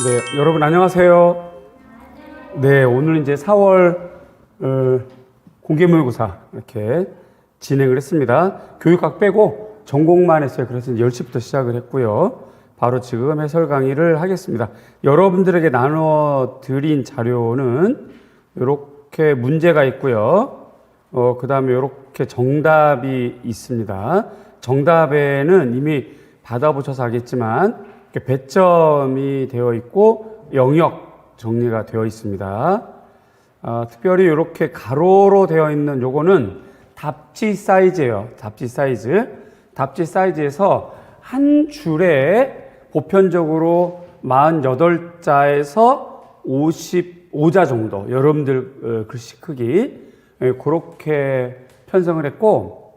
네, 여러분 안녕하세요. 네, 오늘 이제 4월 공개모의고사 이렇게 진행을 했습니다. 교육학 빼고 전공만 했어요. 그래서 10시부터 시작을 했고요. 바로 지금 해설 강의를 하겠습니다. 여러분들에게 나눠 드린 자료는 이렇게 문제가 있고요. 그 다음에 이렇게 정답이 있습니다. 정답에는 이미 받아보셔서 알겠지만 이렇게 배점이 되어 있고 영역 정리가 되어 있습니다. 특별히 이렇게 가로로 되어 있는 요거는 답지 사이즈예요. 답지 사이즈. 답지 사이즈에서 한 줄에 보편적으로 48자에서 55자 정도 여러분들 글씨 크기 그렇게 편성을 했고,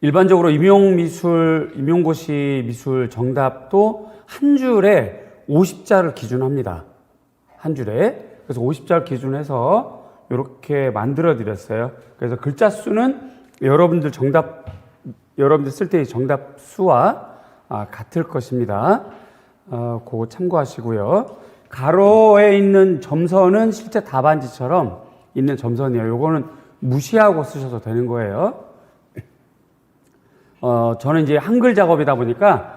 일반적으로 임용고시 미술 정답도 한 줄에 50자를 기준합니다. 한 줄에. 그래서 50자를 기준해서 이렇게 만들어 드렸어요. 그래서 글자 수는 여러분들 쓸 때 정답 수와 같을 것입니다. 그거 참고하시고요. 가로에 있는 점선은 실제 답안지처럼 있는 점선이에요. 요거는 무시하고 쓰셔도 되는 거예요. 저는 이제 한글 작업이다 보니까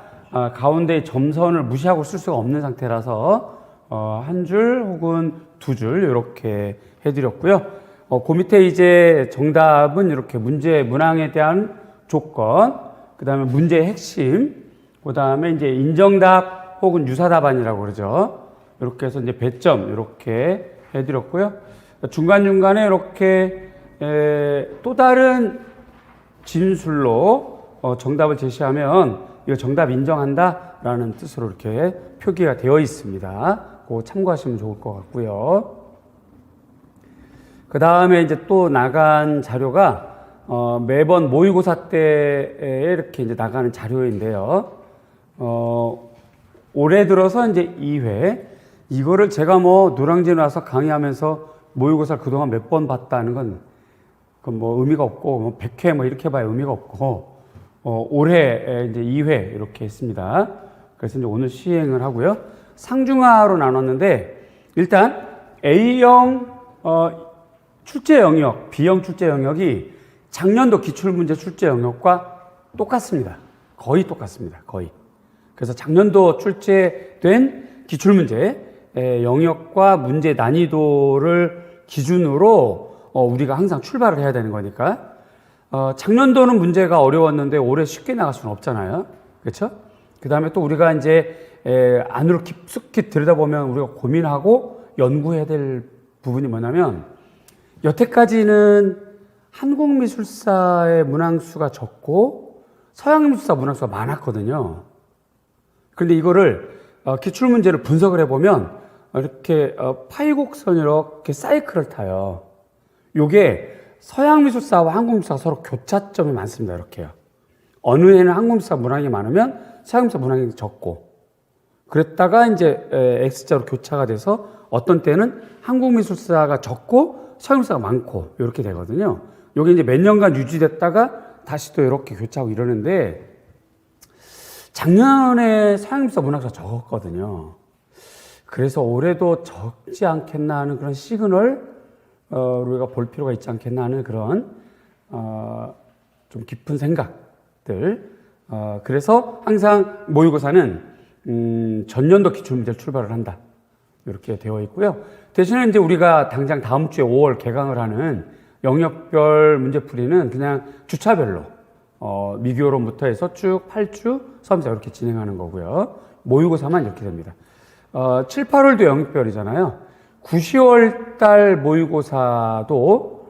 가운데 점선을 무시하고 쓸 수가 없는 상태라서 한 줄 혹은 두 줄 이렇게 해드렸고요. 그 밑에 이제 정답은 이렇게 문항에 대한 조건, 그 다음에 문제의 핵심, 그 다음에 이제 인정답 혹은 유사답안이라고 그러죠. 이렇게 해서 이제 배점 이렇게 해드렸고요. 중간중간에 이렇게 또 다른 진술로 정답을 제시하면 이거 정답 인정한다라는 뜻으로 이렇게 표기가 되어 있습니다. 그거 참고하시면 좋을 것 같고요. 그 다음에 이제 또 나간 자료가 매번 모의고사 때에 이렇게 이제 나가는 자료인데요. 올해 들어서 이제 2회 이거를 제가 뭐 노량진에 와서 강의하면서 모의고사를 그동안 몇 번 봤다는 건 그 뭐 의미가 없고, 뭐 100회 뭐 이렇게 봐야 의미가 없고, 올해 이제 2회 이렇게 했습니다. 그래서 이제 오늘 시행을 하고요. 상중하로 나눴는데, 일단 A형 출제 영역, B형 출제 영역이 작년도 기출문제 출제 영역과 똑같습니다. 거의 똑같습니다. 거의. 그래서 작년도 출제된 기출문제 영역과 문제 난이도를 기준으로 우리가 항상 출발을 해야 되는 거니까, 작년도는 문제가 어려웠는데 올해 쉽게 나갈 수는 없잖아요. 그렇죠? 그 다음에 또 우리가 이제 안으로 깊숙이 들여다보면 우리가 고민하고 연구해야 될 부분이 뭐냐면, 여태까지는 한국미술사의 문항수가 적고 서양미술사 문항수가 많았거든요. 그런데 이거를 기출문제를 분석을 해보면 이렇게 파이곡선이 이렇게 사이클을 타요. 요게 서양미술사와 한국미술사가 서로 교차점이 많습니다. 이렇게요. 어느 해는 한국미술사 문항이 많으면 서양미술사 문항이 적고, 그랬다가 이제 X자로 교차가 돼서 어떤 때는 한국미술사가 적고 서양미술사가 많고 이렇게 되거든요. 요게 이제 몇 년간 유지됐다가 다시 또 이렇게 교차하고 이러는데, 작년에 서양미술사 문학사 적었거든요. 그래서 올해도 적지 않겠나 하는 그런 시그널 우리가 볼 필요가 있지 않겠나 하는 그런 좀 깊은 생각들. 그래서 항상 모의고사는 전년도 기출문제를 출발을 한다, 이렇게 되어 있고요. 대신에 이제 우리가 당장 다음 주에 5월 개강을 하는 영역별 문제풀이는 그냥 주차별로 미교론부터 해서 쭉 8주 수험사 이렇게 진행하는 거고요. 모의고사만 이렇게 됩니다. 7, 8월도 영역별이잖아요. 9, 10월 달 모의고사도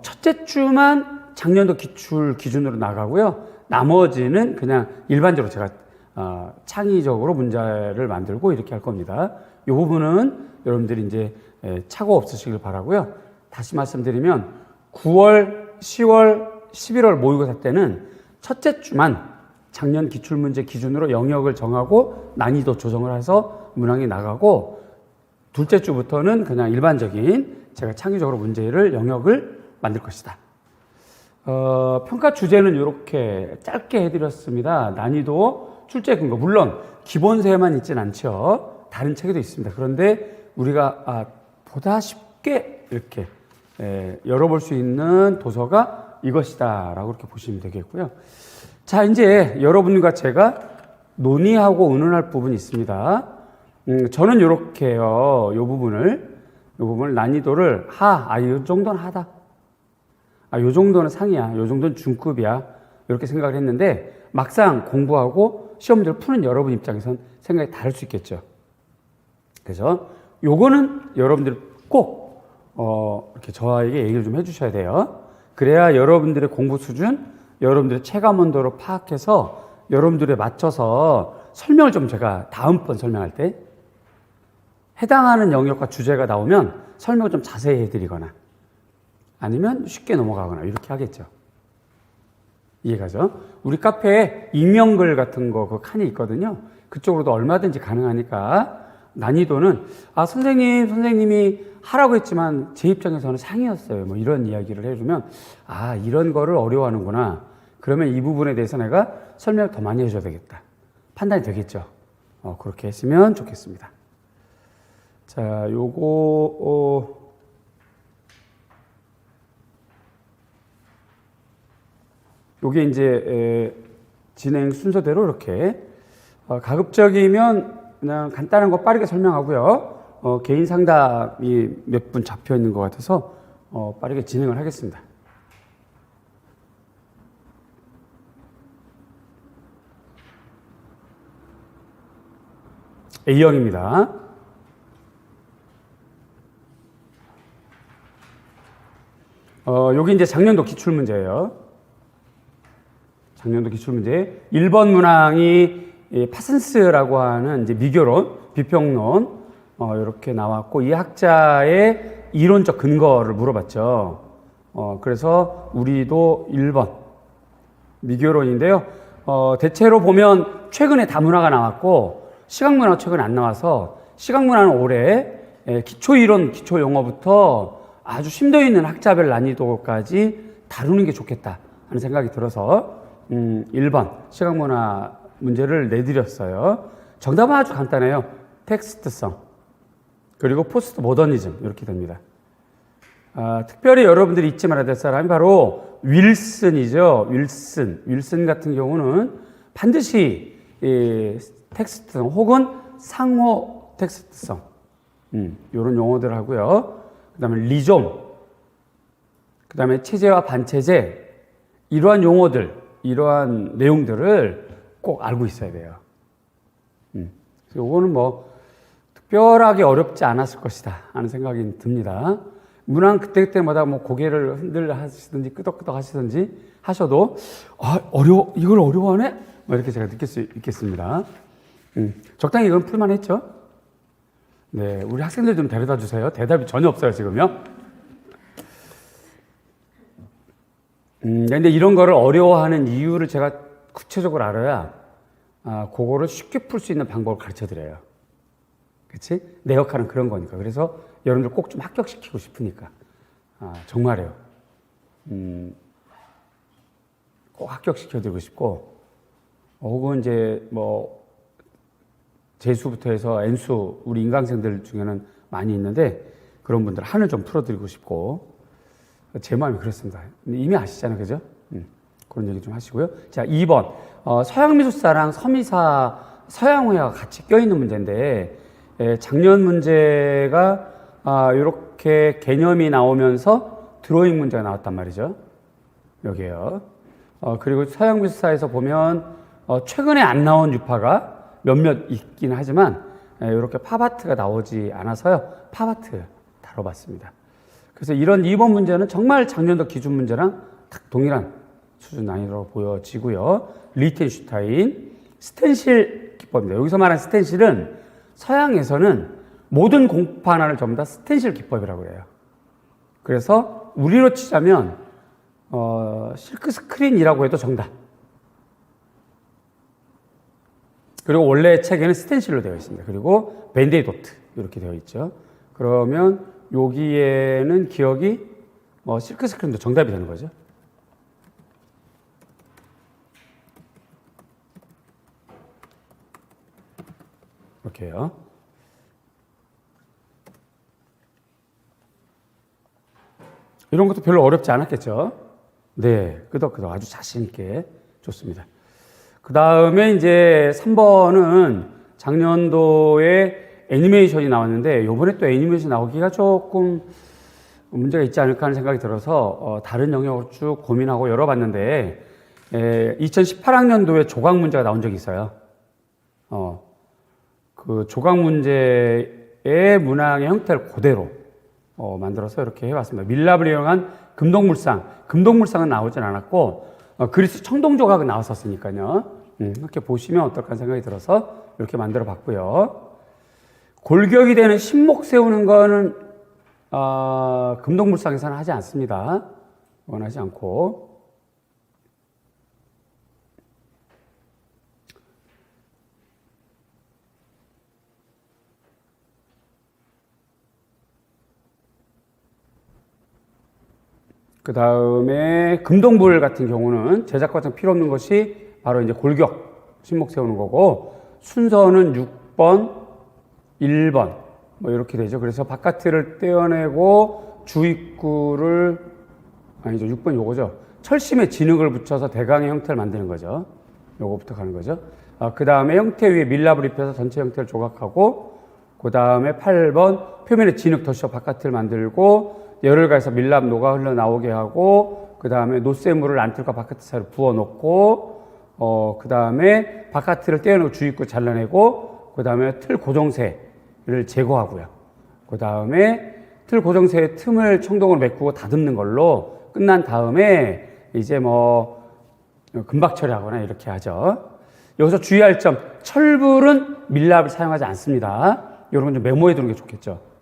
첫째 주만 작년도 기출 기준으로 나가고요. 나머지는 그냥 일반적으로 제가 창의적으로 문제를 만들고 이렇게 할 겁니다. 이 부분은 여러분들이 이제 착오 없으시길 바라고요. 다시 말씀드리면 9월, 10월, 11월 모의고사 때는 첫째 주만 작년 기출문제 기준으로 영역을 정하고 난이도 조정을 해서 문항이 나가고, 둘째 주부터는 그냥 일반적인 제가 창의적으로 문제를 영역을 만들 것이다. 평가 주제는 이렇게 짧게 해드렸습니다. 난이도, 출제 근거, 물론 기본세만 있진 않죠. 다른 책에도 있습니다. 그런데 우리가 보다 쉽게 이렇게 열어볼 수 있는 도서가 이것이다 라고 이렇게 보시면 되겠고요. 자, 이제 여러분과 제가 논의하고 의논할 부분이 있습니다. 저는 이렇게요. 이 부분을 난이도를 이 정도는 하다. 이 정도는 상이야. 이 정도는 중급이야. 이렇게 생각을 했는데 막상 공부하고 시험 문제를 푸는 여러분 입장에선 생각이 다를 수 있겠죠. 그래서 요거는 여러분들이 꼭 이렇게 저에게 얘기를 좀 해주셔야 돼요. 그래야 여러분들의 공부 수준, 여러분들의 체감 온도를 파악해서 여러분들에 맞춰서 설명을 좀 제가 다음번 설명할 때 해당하는 영역과 주제가 나오면 설명을 좀 자세히 해드리거나 아니면 쉽게 넘어가거나 이렇게 하겠죠. 이해가죠? 우리 카페에 익명글 같은 거 그 칸이 있거든요. 그쪽으로도 얼마든지 가능하니까 난이도는 선생님이 하라고 했지만 제 입장에서는 상이었어요. 뭐 이런 이야기를 해주면 이런 거를 어려워하는구나. 그러면 이 부분에 대해서 내가 설명을 더 많이 해줘야 되겠다. 판단이 되겠죠. 그렇게 했으면 좋겠습니다. 자, 요게 이제 진행 순서대로 이렇게 가급적이면 그냥 간단한 거 빠르게 설명하고요. 개인 상담이 몇 분 잡혀 있는 것 같아서 빠르게 진행을 하겠습니다. A형입니다. 여기 이제 작년도 기출문제예요. 작년도 기출문제. 1번 문항이 파슨스라고 하는 이제 미교론, 비평론, 이렇게 나왔고, 이 학자의 이론적 근거를 물어봤죠. 그래서 우리도 1번 미교론인데요. 대체로 보면 최근에 다문화가 나왔고, 시각문화 최근에 안 나와서, 시각문화는 올해 기초이론, 기초용어부터 아주 심도 있는 학자별 난이도까지 다루는 게 좋겠다 하는 생각이 들어서 1번 시각문화 문제를 내드렸어요. 정답은 아주 간단해요. 텍스트성 그리고 포스트 모더니즘 이렇게 됩니다. 특별히 여러분들이 잊지 말아야 될 사람이 바로 윌슨이죠. 윌슨 같은 경우는 반드시 텍스트성 혹은 상호 텍스트성 이런 용어들 하고요. 그 다음에 리좀, 그 다음에 체제와 반체제, 이러한 용어들, 이러한 내용들을 꼭 알고 있어야 돼요. 요거는 뭐 특별하게 어렵지 않았을 것이다 하는 생각이 듭니다. 문항 그때그때마다 뭐 고개를 흔들 하시든지 끄덕끄덕 하시든지 하셔도 이걸 어려워하네? 뭐 이렇게 제가 느낄 수 있겠습니다. 적당히 이건 풀만 했죠? 네, 우리 학생들 좀 데려다 주세요. 대답이 전혀 없어요, 지금요. 근데 이런 거를 어려워하는 이유를 제가 구체적으로 알아야, 그거를 쉽게 풀 수 있는 방법을 가르쳐 드려요. 그치? 내 역할은 그런 거니까. 그래서 여러분들 꼭 좀 합격시키고 싶으니까. 정말이에요. 꼭 합격시켜 드리고 싶고, 혹은 이제 뭐, 재수부터 해서 N수, 우리 인강생들 중에는 많이 있는데, 그런 분들 한을 좀 풀어드리고 싶고, 제 마음이 그렇습니다. 이미 아시잖아요. 그죠? 그런 얘기 좀 하시고요. 자, 2번. 서양미술사랑 서미사, 서양회화가 같이 껴있는 문제인데, 작년 문제가, 이렇게 개념이 나오면서 드로잉 문제가 나왔단 말이죠. 여기에요. 그리고 서양미술사에서 보면, 최근에 안 나온 유파가 몇몇 있긴 하지만, 이렇게 팝아트가 나오지 않아서요. 팝아트 다뤄봤습니다. 그래서 이런 2번 문제는 정말 작년도 기준 문제랑 딱 동일한 수준 난이도로 보여지고요. 리텐슈타인 스텐실 기법입니다. 여기서 말하는 스텐실은 서양에서는 모든 공파 하나를 전부 다 스텐실 기법이라고 해요. 그래서 우리로 치자면 실크 스크린이라고 해도 정답. 그리고 원래 책에는 스텐실로 되어 있습니다. 그리고 밴데이 도트 이렇게 되어 있죠. 그러면 여기에는 기억이 실크 스크린도 정답이 되는 거죠. 이렇게요. 이런 것도 별로 어렵지 않았겠죠? 네, 끄덕끄덕 아주 자신 있게 좋습니다. 그 다음에 이제 3번은 작년도에 애니메이션이 나왔는데 요번에 또 애니메이션 나오기가 조금 문제가 있지 않을까 하는 생각이 들어서 다른 영역을 쭉 고민하고 열어봤는데 2018학년도에 조각 문제가 나온 적이 있어요. 그 조각 문제의 문항의 형태를 그대로 만들어서 이렇게 해봤습니다. 밀랍을 이용한 금동물상은 나오진 않았고 그리스 청동조각은 나왔었으니까요. 이렇게 보시면 어떨까 생각이 들어서 이렇게 만들어 봤고요. 골격이 되는 신목 세우는 거는 금동물상에서는 하지 않습니다. 원하지 않고. 그 다음에 금동불 같은 경우는 제작 과정 필요 없는 것이 바로 이제 골격, 신목 세우는 거고, 순서는 6번, 1번, 뭐 이렇게 되죠. 그래서 바깥을 떼어내고 주입구를, 아니죠. 6번 요거죠. 철심에 진흙을 붙여서 대강의 형태를 만드는 거죠. 요거부터 가는 거죠. 그 다음에 형태 위에 밀랍을 입혀서 전체 형태를 조각하고, 그 다음에 8번 표면에 진흙 덧셔 바깥을 만들고, 열을 가해서 밀랍 녹아 흘러나오게 하고, 그 다음에 노쇠물을 안틀과 바깥 사이로 부어놓고, 그 다음에 바깥을 떼어내고 주입구 잘라내고, 그 다음에 틀 고정쇠를 제거하고요. 그 다음에 틀 고정쇠의 틈을 청동으로 메꾸고 다듬는 걸로 끝난 다음에 이제 뭐 금박 처리하거나 이렇게 하죠. 여기서 주의할 점, 철불은 밀랍을 사용하지 않습니다. 이런 건 좀 메모해 두는 게 좋겠죠.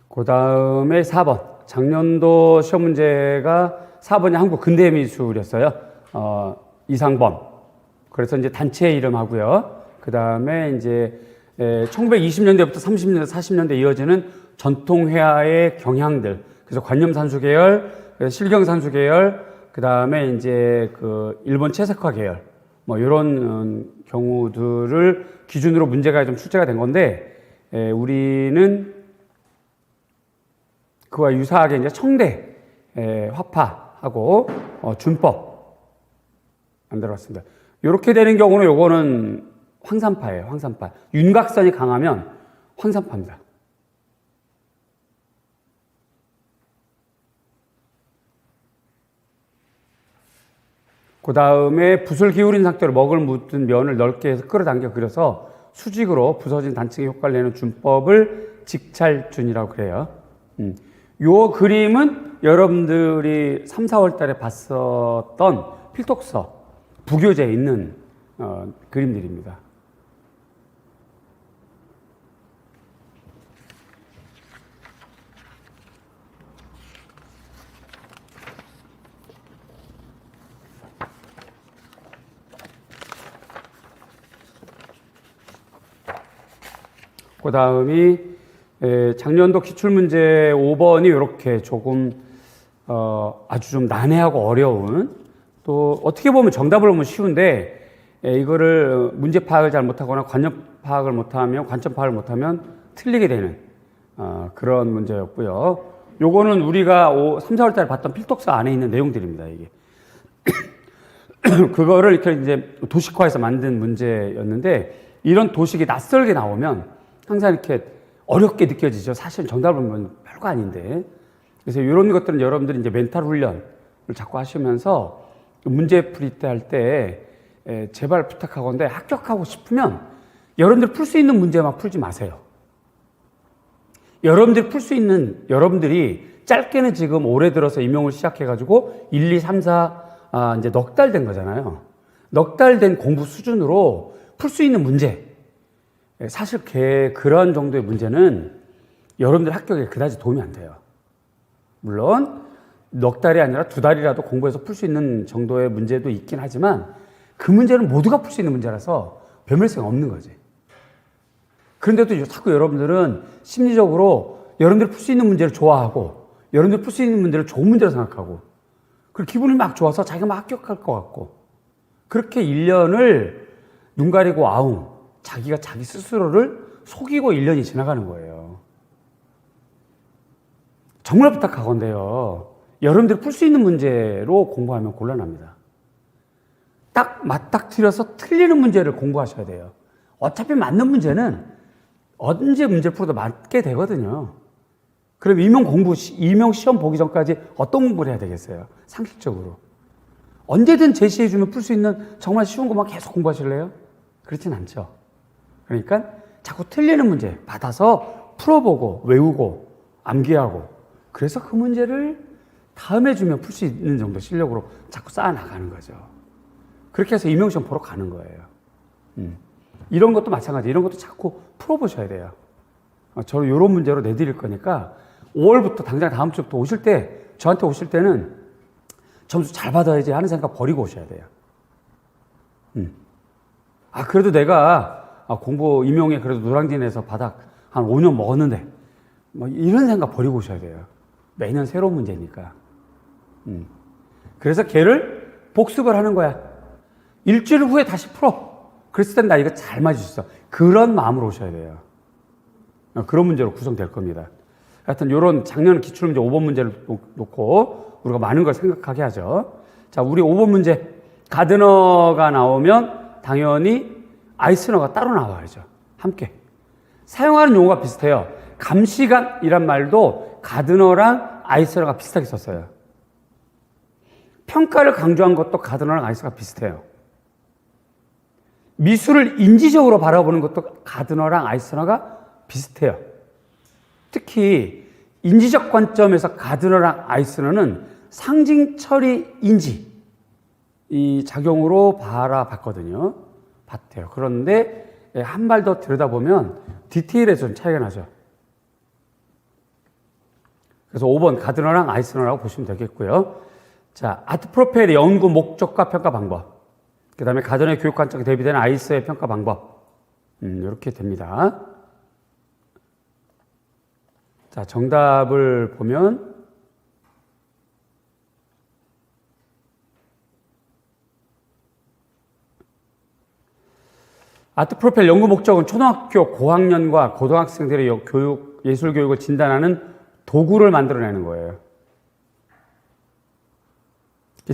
그 다음에 4번. 작년도 시험 문제가 4번이 한국 근대미술이었어요. 이상범. 그래서 이제 단체 이름 하고요. 그 다음에 이제 1920년대부터 30년대, 40년대 이어지는 전통회화의 경향들. 그래서 관념산수 계열, 실경산수 계열, 그 다음에 이제 그 일본 채색화 계열. 뭐 이런 경우들을 기준으로 문제가 좀 출제가 된 건데, 우리는 그와 유사하게 이제 청대 화파하고 준법 만들어봤습니다. 이렇게 되는 경우는 요거는 황산파예요. 황산파. 윤곽선이 강하면 황산파입니다. 그 다음에 붓을 기울인 상태로 먹을 묻은 면을 넓게 해서 끌어당겨 그려서 수직으로 부서진 단층의 효과를 내는 준법을 직찰준이라고 그래요. 요 그림은 여러분들이 3, 4월 달에 봤었던 필독서, 부교재에 있는 그림들입니다. 그 다음이 작년도 기출문제 5번이 이렇게 조금 아주 좀 난해하고 어려운, 또 어떻게 보면 정답을 보면 쉬운데 이거를 문제 파악을 잘 못하거나 관점 파악을 못하면 틀리게 되는 그런 문제였고요. 요거는 우리가 3, 4월 달에 봤던 필독서 안에 있는 내용들입니다. 이게 그거를 이렇게 이제 도식화해서 만든 문제였는데, 이런 도식이 낯설게 나오면 항상 이렇게 어렵게 느껴지죠. 사실 정답을 보면 별거 아닌데. 그래서 이런 것들은 여러분들이 이제 멘탈 훈련을 자꾸 하시면서 문제 풀이 때 할 때 제발 부탁하건대 합격하고 싶으면 여러분들이 풀 수 있는 문제만 풀지 마세요. 여러분들이 짧게는 지금 올해 들어서 임용을 시작해가지고 1, 2, 3, 4 이제 넉 달 된 거잖아요. 넉 달 된 공부 수준으로 풀 수 있는 문제. 사실 그런 정도의 문제는 여러분들 합격에 그다지 도움이 안 돼요. 물론 넉 달이 아니라 2달이라도 공부해서 풀 수 있는 정도의 문제도 있긴 하지만 그 문제는 모두가 풀 수 있는 문제라서 변별성이 없는 거지. 그런데도 자꾸 여러분들은 심리적으로 여러분들이 풀 수 있는 문제를 좋아하고 여러분들이 풀 수 있는 문제를 좋은 문제로 생각하고 그리고 기분이 막 좋아서 자기가 막 합격할 것 같고 그렇게 1년을 눈 가리고 아웅 자기가 자기 스스로를 속이고 1년이 지나가는 거예요. 정말 부탁하건대요. 여러분들이 풀 수 있는 문제로 공부하면 곤란합니다. 딱 맞닥뜨려서 틀리는 문제를 공부하셔야 돼요. 어차피 맞는 문제는 언제 문제를 풀어도 맞게 되거든요. 그럼 임용 시험 보기 전까지 어떤 공부를 해야 되겠어요? 상식적으로. 언제든 제시해주면 풀 수 있는 정말 쉬운 것만 계속 공부하실래요? 그렇진 않죠. 그러니까 자꾸 틀리는 문제 받아서 풀어보고 외우고 암기하고 그래서 그 문제를 다음에 주면 풀 수 있는 정도 실력으로 자꾸 쌓아나가는 거죠. 그렇게 해서 임용시험 보러 가는 거예요. 이런 것도 마찬가지. 이런 것도 자꾸 풀어보셔야 돼요. 저는 이런 문제로 내드릴 거니까 5월부터 당장 다음 주부터 오실 때 저한테 오실 때는 점수 잘 받아야지 하는 생각 버리고 오셔야 돼요. 그래도 내가 공부 임용에 그래도 노량진에서 바닥 한 5년 먹었는데 뭐 이런 생각 버리고 오셔야 돼요. 매년 새로운 문제니까. 그래서 걔를 복습을 하는 거야. 일주일 후에 다시 풀어. 그랬을 땐 나 이거 잘 맞을 수 있어. 그런 마음으로 오셔야 돼요. 그런 문제로 구성될 겁니다. 하여튼 이런 작년 기출문제 5번 문제를 놓고 우리가 많은 걸 생각하게 하죠. 자, 우리 5번 문제. 가드너가 나오면 당연히 아이스너가 따로 나와야죠. 함께. 사용하는 용어가 비슷해요. 감시관이란 말도 가드너랑 아이스너가 비슷하게 썼어요. 평가를 강조한 것도 가드너랑 아이스너가 비슷해요. 미술을 인지적으로 바라보는 것도 가드너랑 아이스너가 비슷해요. 특히 인지적 관점에서 가드너랑 아이스너는 상징 처리 인지 이 작용으로 바라봤거든요. 봤대요. 그런데 한 발 더 들여다보면 디테일에서 좀 차이가 나죠. 그래서 5번 가드너랑 아이스너라고 보시면 되겠고요. 자, 아트 프로펠의 연구 목적과 평가 방법. 그 다음에 가드너의 교육 관점에 대비되는 아이스의 평가 방법. 이렇게 됩니다. 자, 정답을 보면 아트 프로펠 연구 목적은 초등학교 고학년과 고등학생들의 예술 교육을 진단하는 도구를 만들어내는 거예요.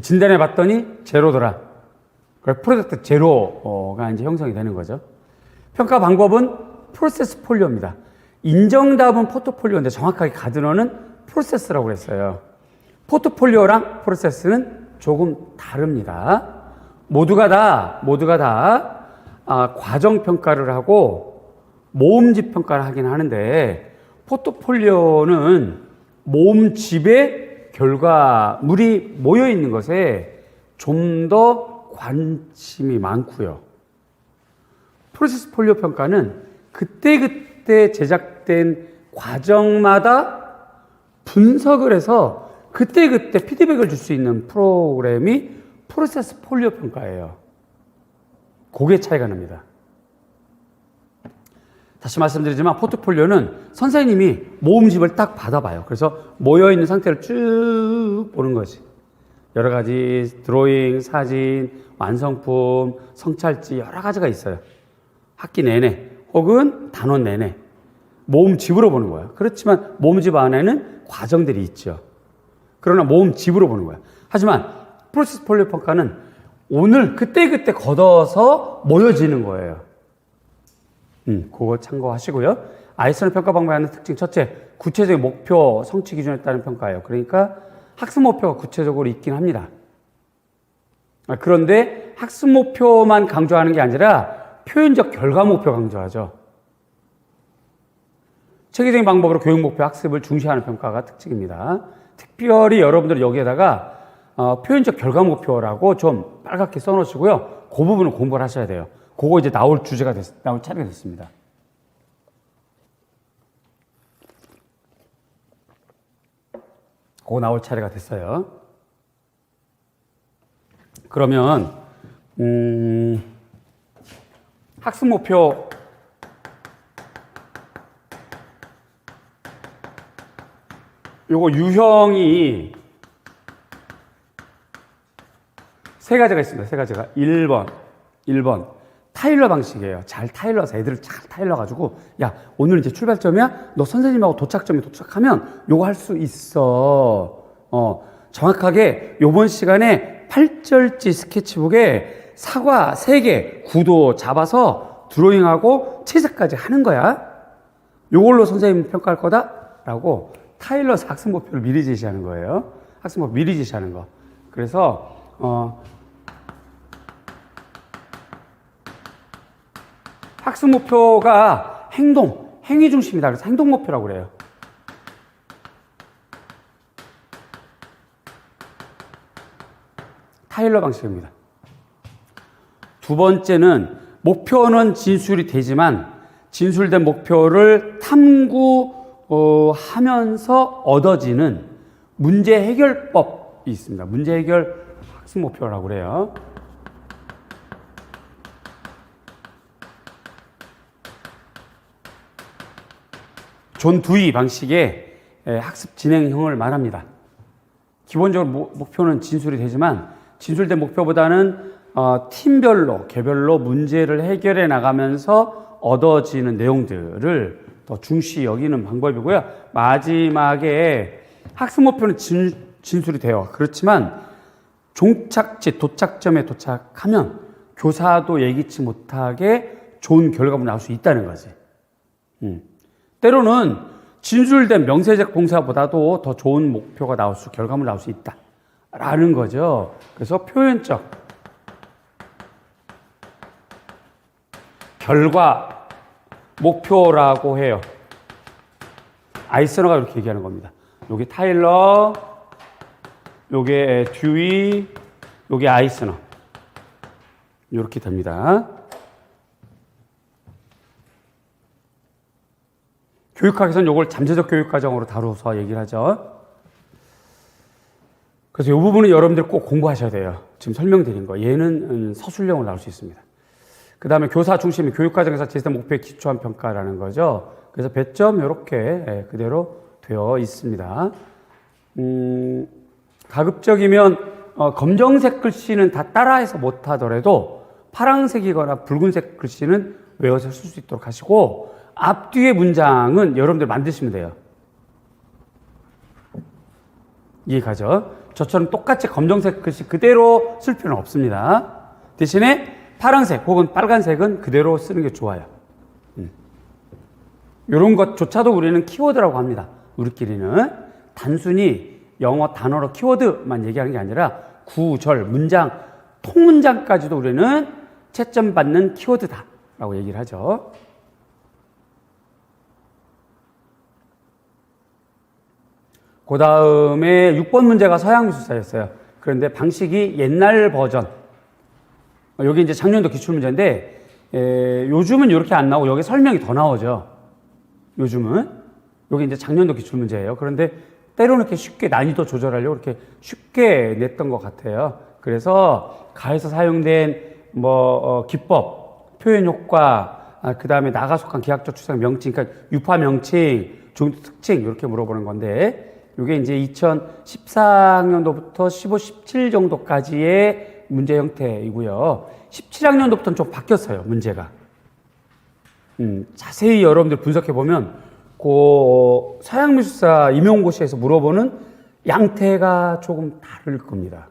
진단해 봤더니 제로더라. 그래서 프로젝트 제로가 이제 형성이 되는 거죠. 평가 방법은 프로세스 폴리오입니다. 인정답은 포트폴리오인데 정확하게 가드너는 프로세스라고 그랬어요. 포트폴리오랑 프로세스는 조금 다릅니다. 모두가 다 과정 평가를 하고 모음집 평가를 하긴 하는데 포트폴리오는 모음집의 결과물이 모여 있는 것에 좀 더 관심이 많고요. 프로세스 폴리오 평가는 그때 제작된 과정마다 분석을 해서 그때 피드백을 줄 수 있는 프로그램이 프로세스 폴리오 평가예요. 그게 차이가 납니다. 다시 말씀드리지만 포트폴리오는 선생님이 모음집을 딱 받아봐요. 그래서 모여있는 상태를 쭉 보는 거지. 여러 가지 드로잉, 사진, 완성품, 성찰지 여러 가지가 있어요. 학기 내내 혹은 단원 내내 모음집으로 보는 거야. 그렇지만 모음집 안에는 과정들이 있죠. 그러나 모음집으로 보는 거야. 하지만 프로세스 폴리오 평가는 오늘 그때 걷어서 모여지는 거예요. 그거 참고하시고요. 아이스너 평가 방법에 하는 특징 첫째, 구체적인 목표 성취 기준에 따른 평가예요. 그러니까 학습 목표가 구체적으로 있긴 합니다. 그런데 학습 목표만 강조하는 게 아니라 표현적 결과 목표 강조하죠. 체계적인 방법으로 교육 목표 학습을 중시하는 평가가 특징입니다. 특별히 여러분들 여기에다가 표현적 결과 목표라고 좀 빨갛게 써놓으시고요. 그 부분을 공부를 하셔야 돼요. 그거 이제 나올 차례가 됐습니다. 그거 나올 차례가 됐어요. 그러면 학습 목표 요거 유형이 세 가지가 있습니다. 세 가지가 1번 타일러 방식이에요. 잘 타일러서 애들을 잘 타일러가지고 야 오늘 이제 출발점이야. 너 선생님하고 도착점에 도착하면 요거 할 수 있어. 정확하게 요번 시간에 8절지 스케치북에 사과 3개 구도 잡아서 드로잉하고 채색까지 하는 거야. 요걸로 선생님 평가할 거다라고 타일러서 학습 목표를 미리 제시하는 거예요. 학습 목표 미리 제시하는 거. 그래서 학습 목표가 행위 중심이다. 그래서 행동 목표라고 그래요. 타일러 방식입니다. 두 번째는 목표는 진술이 되지만 진술된 목표를 탐구하면서 얻어지는 문제 해결법이 있습니다. 문제 해결 학습 목표라고 그래요. 존 두이 방식의 학습 진행형을 말합니다. 기본적으로 목표는 진술이 되지만 진술된 목표보다는 팀별로, 개별로 문제를 해결해 나가면서 얻어지는 내용들을 더 중시 여기는 방법이고요. 마지막에 학습 목표는 진술이 돼요. 그렇지만 종착지, 도착점에 도착하면 교사도 예기치 못하게 좋은 결과물이 나올 수 있다는 거지. 때로는 진술된 명세적 공사보다도 더 좋은 목표가 결과물이 나올 수 있다. 라는 거죠. 그래서 표현적 결과 목표라고 해요. 아이서너가 이렇게 얘기하는 겁니다. 여기 타일러, 요게 듀이, 요게 아이서너. 이렇게 됩니다. 교육학에서는 이걸 잠재적 교육과정으로 다루어서 얘기를 하죠. 그래서 이 부분은 여러분들 꼭 공부하셔야 돼요. 지금 설명드린 거. 얘는 서술형으로 나올 수 있습니다. 그 다음에 교사 중심의 교육과정에서 제시된 목표에 기초한 평가라는 거죠. 그래서 배점 이렇게 그대로 되어 있습니다. 가급적이면 검정색 글씨는 다 따라해서 못하더라도 파란색이거나 붉은색 글씨는 외워서 쓸 수 있도록 하시고 앞뒤의 문장은 여러분들 만드시면 돼요. 이해가죠? 저처럼 똑같이 검정색 글씨 그대로 쓸 필요는 없습니다. 대신에 파란색 혹은 빨간색은 그대로 쓰는 게 좋아요. 이런 것조차도 우리는 키워드라고 합니다. 우리끼리는 단순히 영어 단어로 키워드만 얘기하는 게 아니라 구절, 문장, 통문장까지도 우리는 채점 받는 키워드다라고 얘기를 하죠. 그 다음에 6번 문제가 서양미술사였어요. 그런데 방식이 옛날 버전. 여기 이제 작년도 기출문제인데, 요즘은 이렇게 안 나오고 여기 설명이 더 나오죠. 요즘은. 여기 이제 작년도 기출문제예요. 그런데 때로는 이렇게 쉽게 난이도 조절하려고 이렇게 쉽게 냈던 것 같아요. 그래서 가에서 사용된 기법, 표현 효과, 그 다음에 나가 속한 기하학적 추상 명칭, 그러니까 유파 명칭, 종류 특징 이렇게 물어보는 건데, 이게 이제 2014학년도부터 15, 17 정도까지의 문제 형태이고요. 17학년도부터는 좀 바뀌었어요, 문제가. 자세히 여러분들 분석해보면, 서양미술사 임용고시에서 물어보는 양태가 조금 다를 겁니다.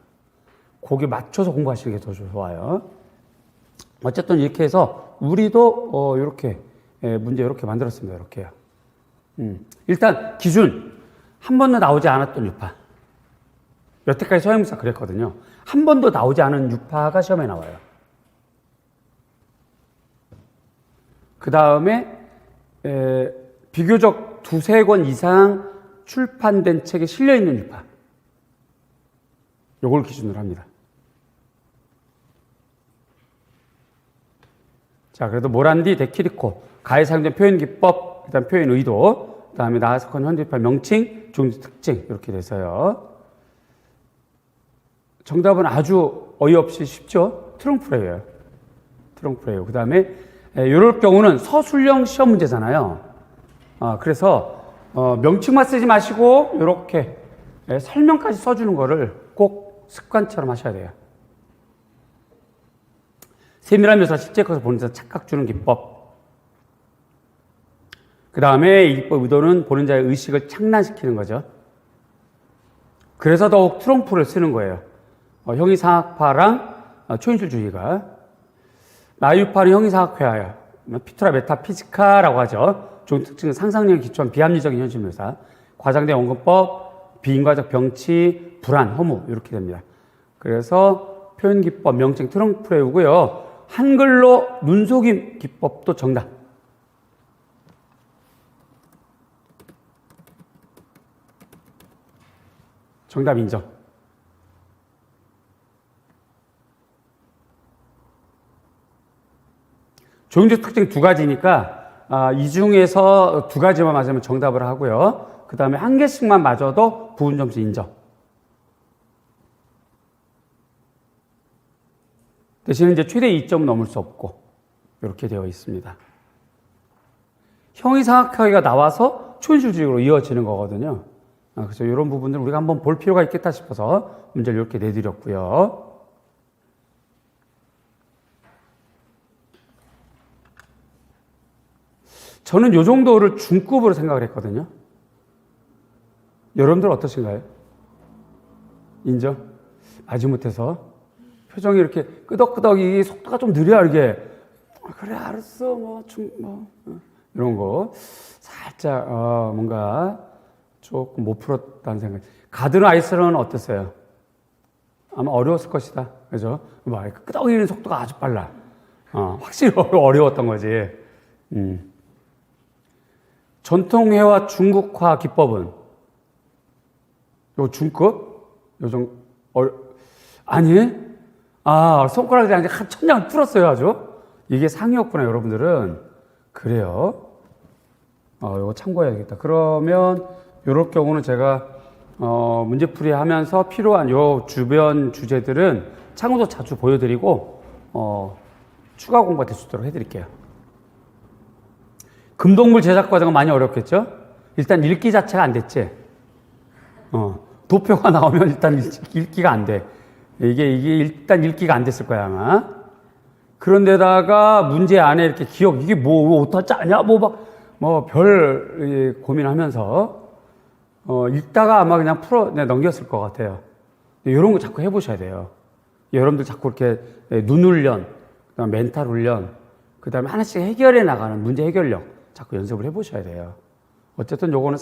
거기에 맞춰서 공부하시는 게 더 좋아요. 어쨌든 이렇게 해서, 우리도, 문제 이렇게 만들었습니다, 이렇게요. 일단, 기준. 한 번도 나오지 않았던 유파. 여태까지 서양미술사 그랬거든요. 한 번도 나오지 않은 유파가 시험에 나와요. 그 다음에 비교적 2-3권 이상 출판된 책에 실려있는 유파. 요걸 기준으로 합니다. 자, 그래도 모란디, 데키리코, 가에 사용된 표현 기법, 그 다음 표현 의도, 그 다음에 나하스콘 현대유파 명칭, 종류 특징 이렇게 돼서요. 정답은 아주 어이없이 쉽죠. 트렁프레예요. 트렁프레요. 그 다음에 이럴 경우는 서술형 시험 문제잖아요. 그래서 명칭만 쓰지 마시고 이렇게 설명까지 써주는 거를 꼭 습관처럼 하셔야 돼요. 세밀한 묘사 실제 것을 보는 데 착각 주는 기법. 그 다음에 이 기법 의도는 보는 자의 의식을 착란시키는 거죠. 그래서 더욱 트럼프를 쓰는 거예요. 형이상학파랑 초인술주의가. 나유파는 형이상학회화예요. 피투라 메타피지카라고 하죠. 좋은 특징은 상상력에 기초한 비합리적인 현실 묘사. 과장된 원근법, 비인과적 병치, 불안, 허무 이렇게 됩니다. 그래서 표현기법, 명칭 트럼프레우고요. 한글로 눈속임 기법도 정답. 정답 인정. 조형적 특징 두 가지니까 이 중에서 두 가지만 맞으면 정답을 하고요. 그 다음에 한 개씩만 맞아도 부분 점수 인정. 대신에 이제 최대 2점은 넘을 수 없고 이렇게 되어 있습니다. 형이상학회가 나와서 초인술주의로 이어지는 거거든요. 그래서 이런 부분들 우리가 한번 볼 필요가 있겠다 싶어서 문제를 이렇게 내드렸고요. 저는 이 정도를 중급으로 생각을 했거든요. 여러분들 어떠신가요? 인정? 마지못해서 표정이 이렇게 끄덕끄덕 이 속도가 좀 느려야 이게 그래 알았어 이런 거 살짝 뭔가 조금 못 풀었다는 생각. 가드는 아이스런은 어땠어요? 아마 어려웠을 것이다. 그죠? 끄덕이는 속도가 아주 빨라. 확실히 어려웠던 거지. 전통회화 중국화 기법은 요 중급? 요정 아니? 손가락에 이제 한 천장을 풀었어요, 아주. 이게 상이었구나, 여러분들은. 그래요. 이거 참고해야겠다. 그러면 요럴 경우는 제가 문제풀이 하면서 필요한 요 주변 주제들은 참고도 자주 보여드리고 추가 공부가 될 수 있도록 해드릴게요. 금동물 제작 과정은 많이 어렵겠죠? 일단 읽기 자체가 안 됐지? 도표가 나오면 일단 읽기가 안 돼. 이게 일단 읽기가 안 됐을 거야, 아마. 그런데다가 문제 안에 이렇게 기억, 이게 어떡하냐? 별 고민하면서, 읽다가 아마 그냥 넘겼을 것 같아요. 이런 거 자꾸 해보셔야 돼요. 여러분들 자꾸 이렇게 눈 훈련, 그다음 멘탈 훈련, 그 다음에 하나씩 해결해 나가는 문제 해결력 자꾸 연습을 해보셔야 돼요. 어쨌든 요거는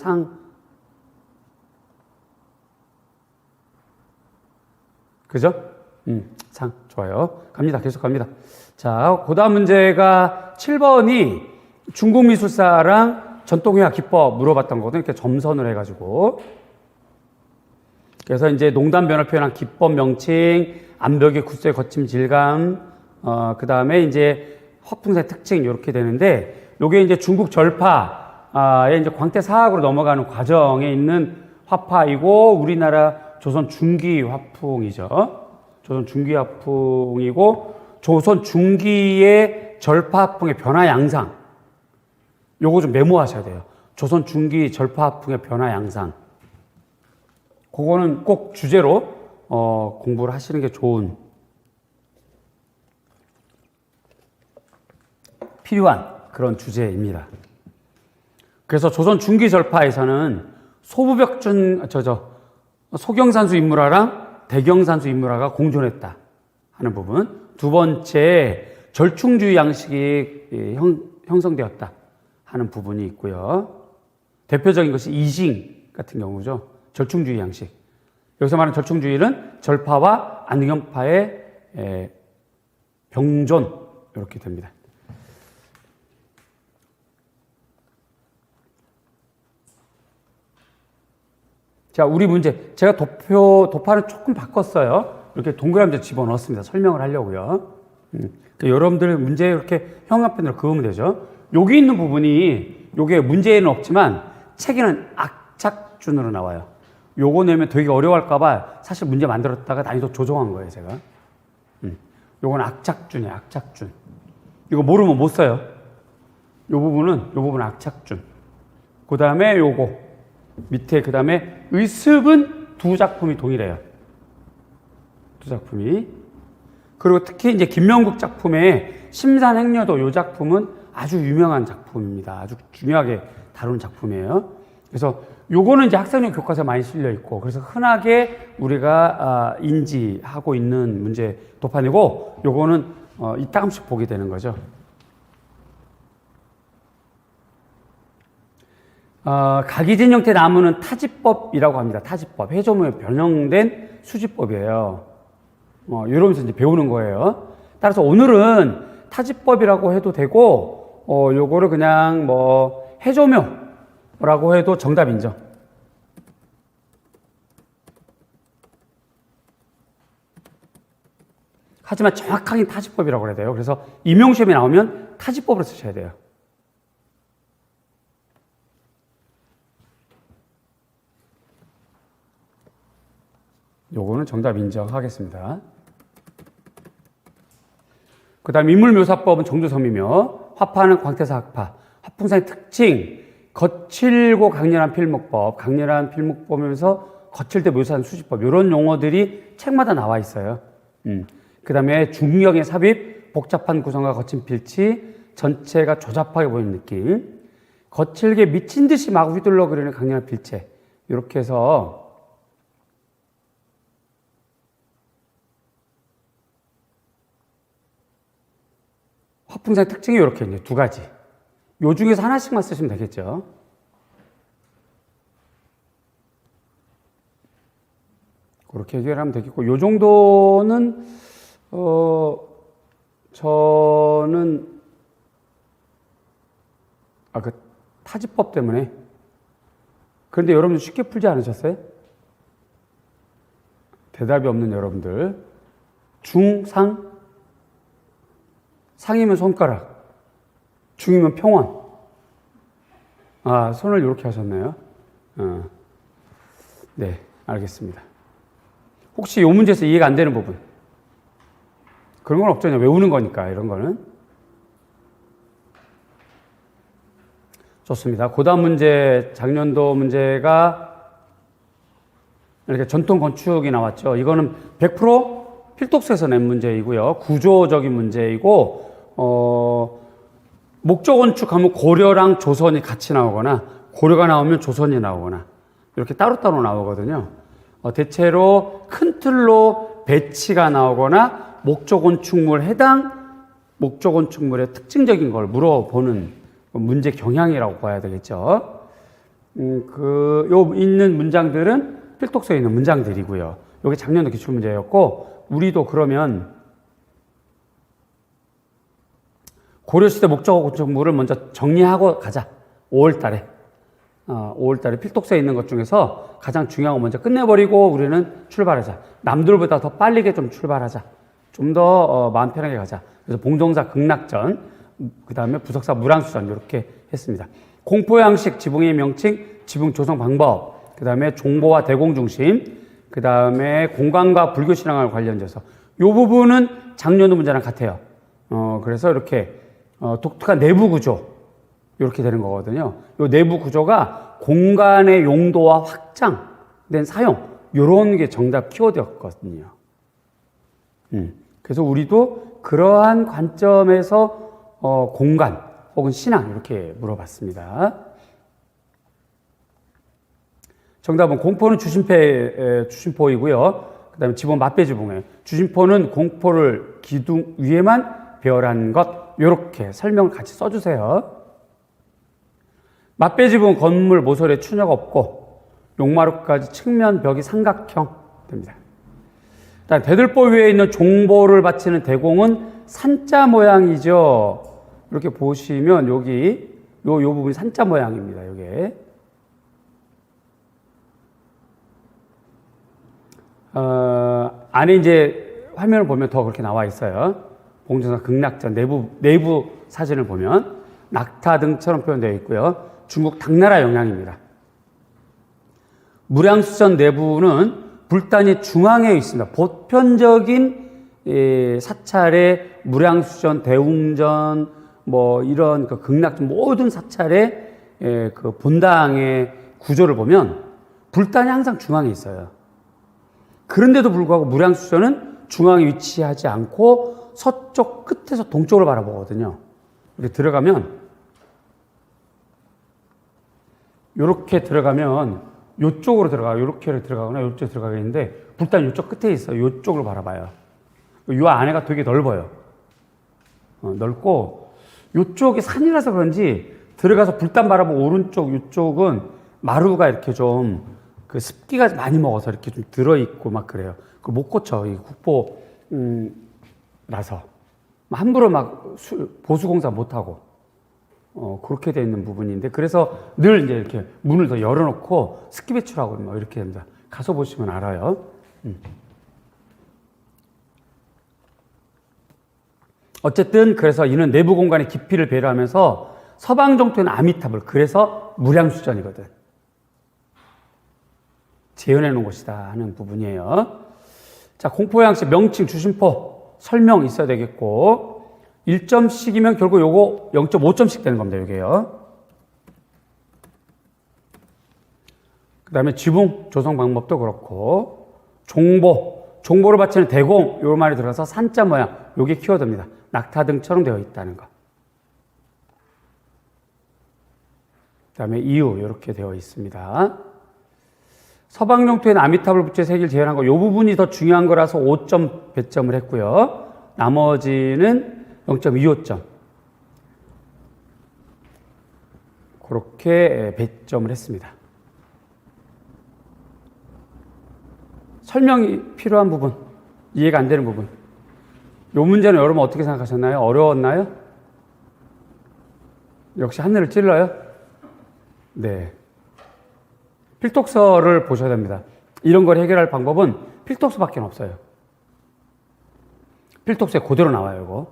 그죠? 상. 좋아요. 갑니다. 계속 갑니다. 자, 그 다음 문제가 7번이 중국 미술사랑 전통회화 기법 물어봤던 거거든요. 이렇게 점선을 해가지고. 그래서 이제 농담 변화 표현한 기법 명칭, 암벽의 구조의 거침 질감, 그 다음에 이제 화풍사의 특징, 이렇게 되는데, 요게 이제 중국 절파의 이제 광태 사학으로 넘어가는 과정에 있는 화파이고, 우리나라 조선 중기 화풍이죠. 조선 중기 화풍이고, 조선 중기의 절파 화풍의 변화 양상. 요거 좀 메모하셔야 돼요. 조선 중기 절파 화풍의 변화 양상. 그거는 꼭 주제로 공부를 하시는 게 좋은, 필요한 그런 주제입니다. 그래서 조선 중기 절파에서는 소경산수 인물화랑 대경산수 인물화가 공존했다 하는 부분. 두 번째, 절충주의 양식이 형성되었다 하는 부분이 있고요. 대표적인 것이 이징 같은 경우죠. 절충주의 양식. 여기서 말하는 절충주의는 절파와 안경파의 병존, 이렇게 됩니다. 자, 우리 문제. 제가 도파를 조금 바꿨어요. 이렇게 동그라미 집어넣었습니다. 설명을 하려고요. 여러분들 문제 이렇게 형광펜으로 그으면 되죠. 여기 있는 부분이, 요게 문제에는 없지만 책에는 악착준으로 나와요. 요거 내면 되게 어려워할까봐 사실 문제 만들었다가 난이도 조정한 거예요, 제가. 요건 악착준이에요, 악착준. 이거 모르면 못 써요. 요 부분은 악착준. 그 다음에 요거. 밑에 그 다음에 의습은 두 작품이 동일해요. 두 작품이. 그리고 특히 이제 김명국 작품의 심산행려도 요 작품은 아주 유명한 작품입니다. 아주 중요하게 다루는 작품이에요. 그래서 요거는 이제 학생용 교과서에 많이 실려 있고, 그래서 흔하게 우리가 인지하고 있는 문제 도판이고, 요거는 이따금씩 보게 되는 거죠. 각이진 형태 나무는 타지법이라고 합니다. 타지법. 해조물에 변형된 수지법이에요. 이러면서 이제 배우는 거예요. 따라서 오늘은 타지법이라고 해도 되고, 요거를 그냥 뭐 해조묘라고 해도 정답이죠. 하지만 정확하게 타지법이라고 해야 돼요. 그래서 임용시험에 나오면 타지법으로 쓰셔야 돼요. 요거는 정답 인정하겠습니다. 그 다음 인물묘사법은 정조섬이며, 화파는 광태사학파, 화풍산의 특징, 거칠고 강렬한 필목법, 강렬한 필목법이면서 거칠때 묘사하는 수지법, 이런 용어들이 책마다 나와 있어요. 그 다음에 중력의 삽입, 복잡한 구성과 거친 필치, 전체가 조잡하게 보이는 느낌, 거칠게 미친 듯이 막 휘둘러 그리는 강렬한 필체, 이렇게 해서 화풍산의 특징이 이렇게 이제 두 가지. 요 중에서 하나씩만 쓰시면 되겠죠. 그렇게 해결하면 되겠고, 요 정도는, 저는, 그 타지법 때문에. 그런데 여러분들 쉽게 풀지 않으셨어요? 대답이 없는 여러분들. 중, 상? 상이면 손가락, 중이면 평원. 손을 이렇게 하셨네요. 네, 알겠습니다. 혹시 이 문제에서 이해가 안 되는 부분? 그런 건 없죠. 그냥 외우는 거니까, 이런 거는. 좋습니다. 그 다음 문제, 작년도 문제가 이렇게 전통 건축이 나왔죠. 이거는 100% 필독서에서 낸 문제이고요. 구조적인 문제이고, 목적 건축하면 고려랑 조선이 같이 나오거나, 고려가 나오면 조선이 나오거나, 이렇게 따로따로 나오거든요. 대체로 큰 틀로 배치가 나오거나, 목적 건축물 해당 목적 건축물의 특징적인 걸 물어보는 문제 경향이라고 봐야 되겠죠. 요 있는 문장들은 필독서에 있는 문장들이고요. 여기 작년도 기출문제였고, 우리도 그러면 고려시대 목적 건축물을 먼저 정리하고 가자. 5월 달에. 5월 달에 필독서에 있는 것 중에서 가장 중요한 거 먼저 끝내버리고 우리는 출발하자. 남들보다 더 빠르게 좀 출발하자. 좀 더 마음 편하게 가자. 그래서 봉동사 극락전, 그 다음에 부석사 무랑수전 이렇게 했습니다. 공포 양식, 지붕의 명칭, 지붕 조성 방법, 그 다음에 종보와 대공 중심, 그 다음에 공간과 불교 신앙을 관련돼서 이 부분은 작년도 문제랑 같아요. 그래서 이렇게 독특한 내부 구조 이렇게 되는 거거든요. 이 내부 구조가 공간의 용도와 확장된 사용 이런 게 정답 키워드였거든요. 그래서 우리도 그러한 관점에서 공간 혹은 신앙 이렇게 물어봤습니다. 정답은 공포는 주심포이고요. 그 다음에 지붕 맞배지붕에 주심포는 공포를 기둥 위에만 배열한 것 이렇게 설명을 같이 써주세요. 맞배지붕은 건물 모서리에 추녀가 없고 용마루까지 측면 벽이 삼각형 됩니다. 일단 대들보 위에 있는 종보를 받치는 대공은 산자 모양이죠. 이렇게 보시면 여기 요 부분이 산자 모양입니다. 요게 안에 이제 화면을 보면 더 그렇게 나와 있어요. 봉정사 극락전 내부 사진을 보면 낙타 등처럼 표현되어 있고요. 중국 당나라 영향입니다. 무량수전 내부는 불단이 중앙에 있습니다. 보편적인 사찰의 무량수전, 대웅전, 뭐 이런 그 극락전 모든 사찰의 그 본당의 구조를 보면 불단이 항상 중앙에 있어요. 그런데도 불구하고 무량수전은 중앙에 위치하지 않고 서쪽 끝에서 동쪽으로 바라보거든요. 이렇게 들어가면 이렇게 들어가면 이쪽으로 들어가요. 이렇게 들어가거나 이쪽에 들어가겠는데 불단이 이쪽 끝에 있어요. 이쪽으로 바라봐요. 이 안에가 되게 넓어요. 넓고 이쪽이 산이라서 그런지 들어가서 불단 바라보고 오른쪽 이쪽은 마루가 이렇게 좀 그 습기가 많이 먹어서 이렇게 좀 들어있고 막 그래요. 그걸 못 고쳐. 이 국보라서 함부로 막 보수공사 못하고 그렇게 되어 있는 부분인데 그래서 늘 이제 이렇게 문을 더 열어놓고 습기 배출하고 뭐 이렇게 됩니다. 가서 보시면 알아요. 어쨌든 그래서 이는 내부 공간의 깊이를 배려하면서 서방 정토에는 아미탑을 그래서 무량수전이거든. 재현해 놓은 곳이다 하는 부분이에요. 자, 공포양식 명칭 주심포 설명 있어야 되겠고 1점씩이면 결국 요거 0.5점씩 되는 겁니다. 요게요. 그 다음에 지붕 조성 방법도 그렇고 종보를 바치는 대공 요 말이 들어가서 산자 모양 요게 키워드입니다. 낙타등처럼 되어 있다는 거. 그 다음에 이유 이렇게 되어 있습니다. 서방 영토에는 아미타불 부처의 세계를 재현한 거, 이 부분이 더 중요한 거라서 5점 배점을 했고요. 나머지는 0.25점. 그렇게 배점을 했습니다. 설명이 필요한 부분, 이해가 안 되는 부분. 이 문제는 여러분 어떻게 생각하셨나요? 어려웠나요? 역시 하늘을 찔러요? 네. 필독서를 보셔야 됩니다. 이런 걸 해결할 방법은 필독서밖에 없어요. 필독서에 그대로 나와요, 이거.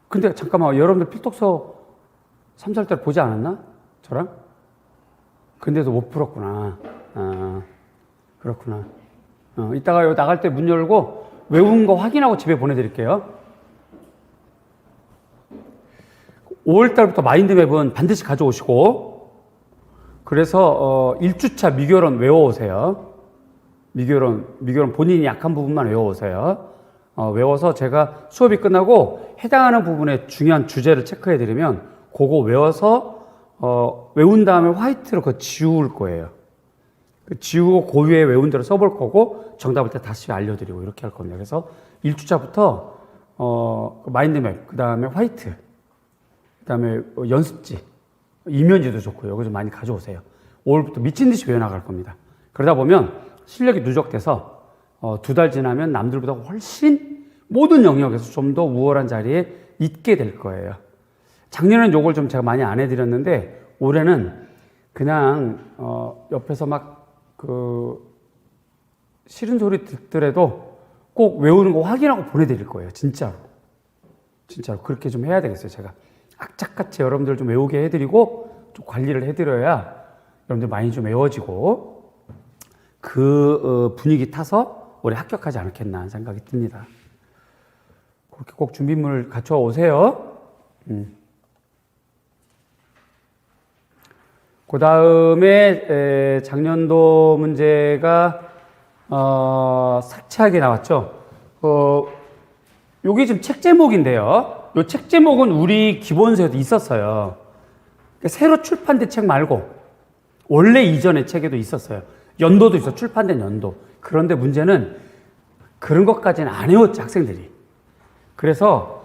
근데 잠깐만, 여러분들 필독서 3, 4달 보지 않았나? 저랑? 근데도 못 풀었구나. 그렇구나. 이따가 여기 나갈 때 문 열고 외운 거 확인하고 집에 보내드릴게요. 5월달부터 마인드맵은 반드시 가져오시고, 그래서 1주차 미결원 외워오세요. 미결원 본인이 약한 부분만 외워오세요. 외워서 제가 수업이 끝나고 해당하는 부분의 중요한 주제를 체크해드리면 그거 외워서 외운 다음에 화이트로 그거 지울 거예요. 지우고 그 위에 외운 대로 써볼 거고 정답을 때 다시 알려드리고 이렇게 할 겁니다. 그래서 1주차부터 마인드맵, 그 다음에 화이트, 그 다음에 연습지, 이면지도 좋고요. 여기 좀 많이 가져오세요. 5월부터 미친 듯이 외워나갈 겁니다. 그러다 보면 실력이 누적돼서 2달 지나면 남들보다 훨씬 모든 영역에서 좀 더 우월한 자리에 있게 될 거예요. 작년에는 요걸 좀 제가 많이 안 해드렸는데 올해는 그냥 옆에서 막 싫은 소리 듣더라도 꼭 외우는 거 확인하고 보내드릴 거예요. 진짜로 그렇게 좀 해야 되겠어요. 제가 악착같이 여러분들 좀 외우게 해드리고 좀 관리를 해드려야 여러분들 많이 좀 외워지고 그 분위기 타서 올해 합격하지 않겠나 하는 생각이 듭니다. 그렇게 꼭 준비물을 갖춰 오세요. 그 다음에 작년도 문제가 삭제하게 나왔죠. 요게 지금 책 제목인데요. 요 책 제목은 우리 기본서에도 있었어요. 새로 출판된 책 말고 원래 이전의 책에도 있었어요. 연도도 있어, 출판된 연도. 그런데 문제는 그런 것까지는 안 해왔죠, 학생들이. 그래서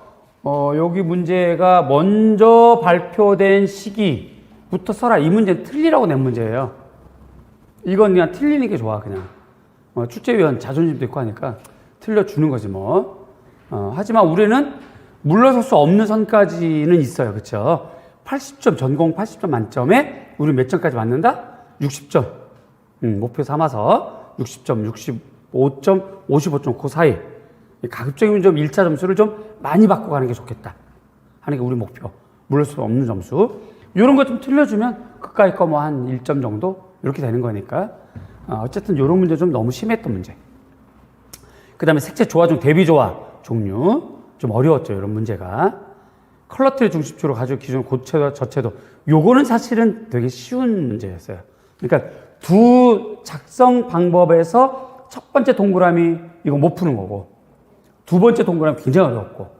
여기 문제가 먼저 발표된 시기부터 써라. 이 문제는 틀리라고 낸 문제예요. 이건 그냥 틀리는 게 좋아, 그냥. 출제위원 자존심도 있고 하니까 틀려주는 거지 뭐. 하지만 우리는 물러설 수 없는 선까지는 있어요. 그쵸? 80점, 전공 80점 만점에 우리 몇 점까지 맞는다? 60점. 목표 삼아서 60점, 65점, 55점 그 사이. 가급적이면 좀 1차 점수를 좀 많이 받고 가는 게 좋겠다 하는 게 우리 목표. 물러설 수 없는 점수. 이런 거 좀 틀려주면 그까이 거 뭐 한 1점 정도 이렇게 되는 거니까. 어쨌든 이런 문제 좀 너무 심했던 문제. 그 다음에 색채 조화 중 대비 조화 종류. 좀 어려웠죠, 이런 문제가. 컬러 트리 중심축으로 가지고 기존 고채도 저채도. 요거는 사실은 되게 쉬운 문제였어요. 그러니까 두 작성 방법에서 첫 번째 동그라미 이거 못 푸는 거고, 두 번째 동그라미 굉장히 어려웠고,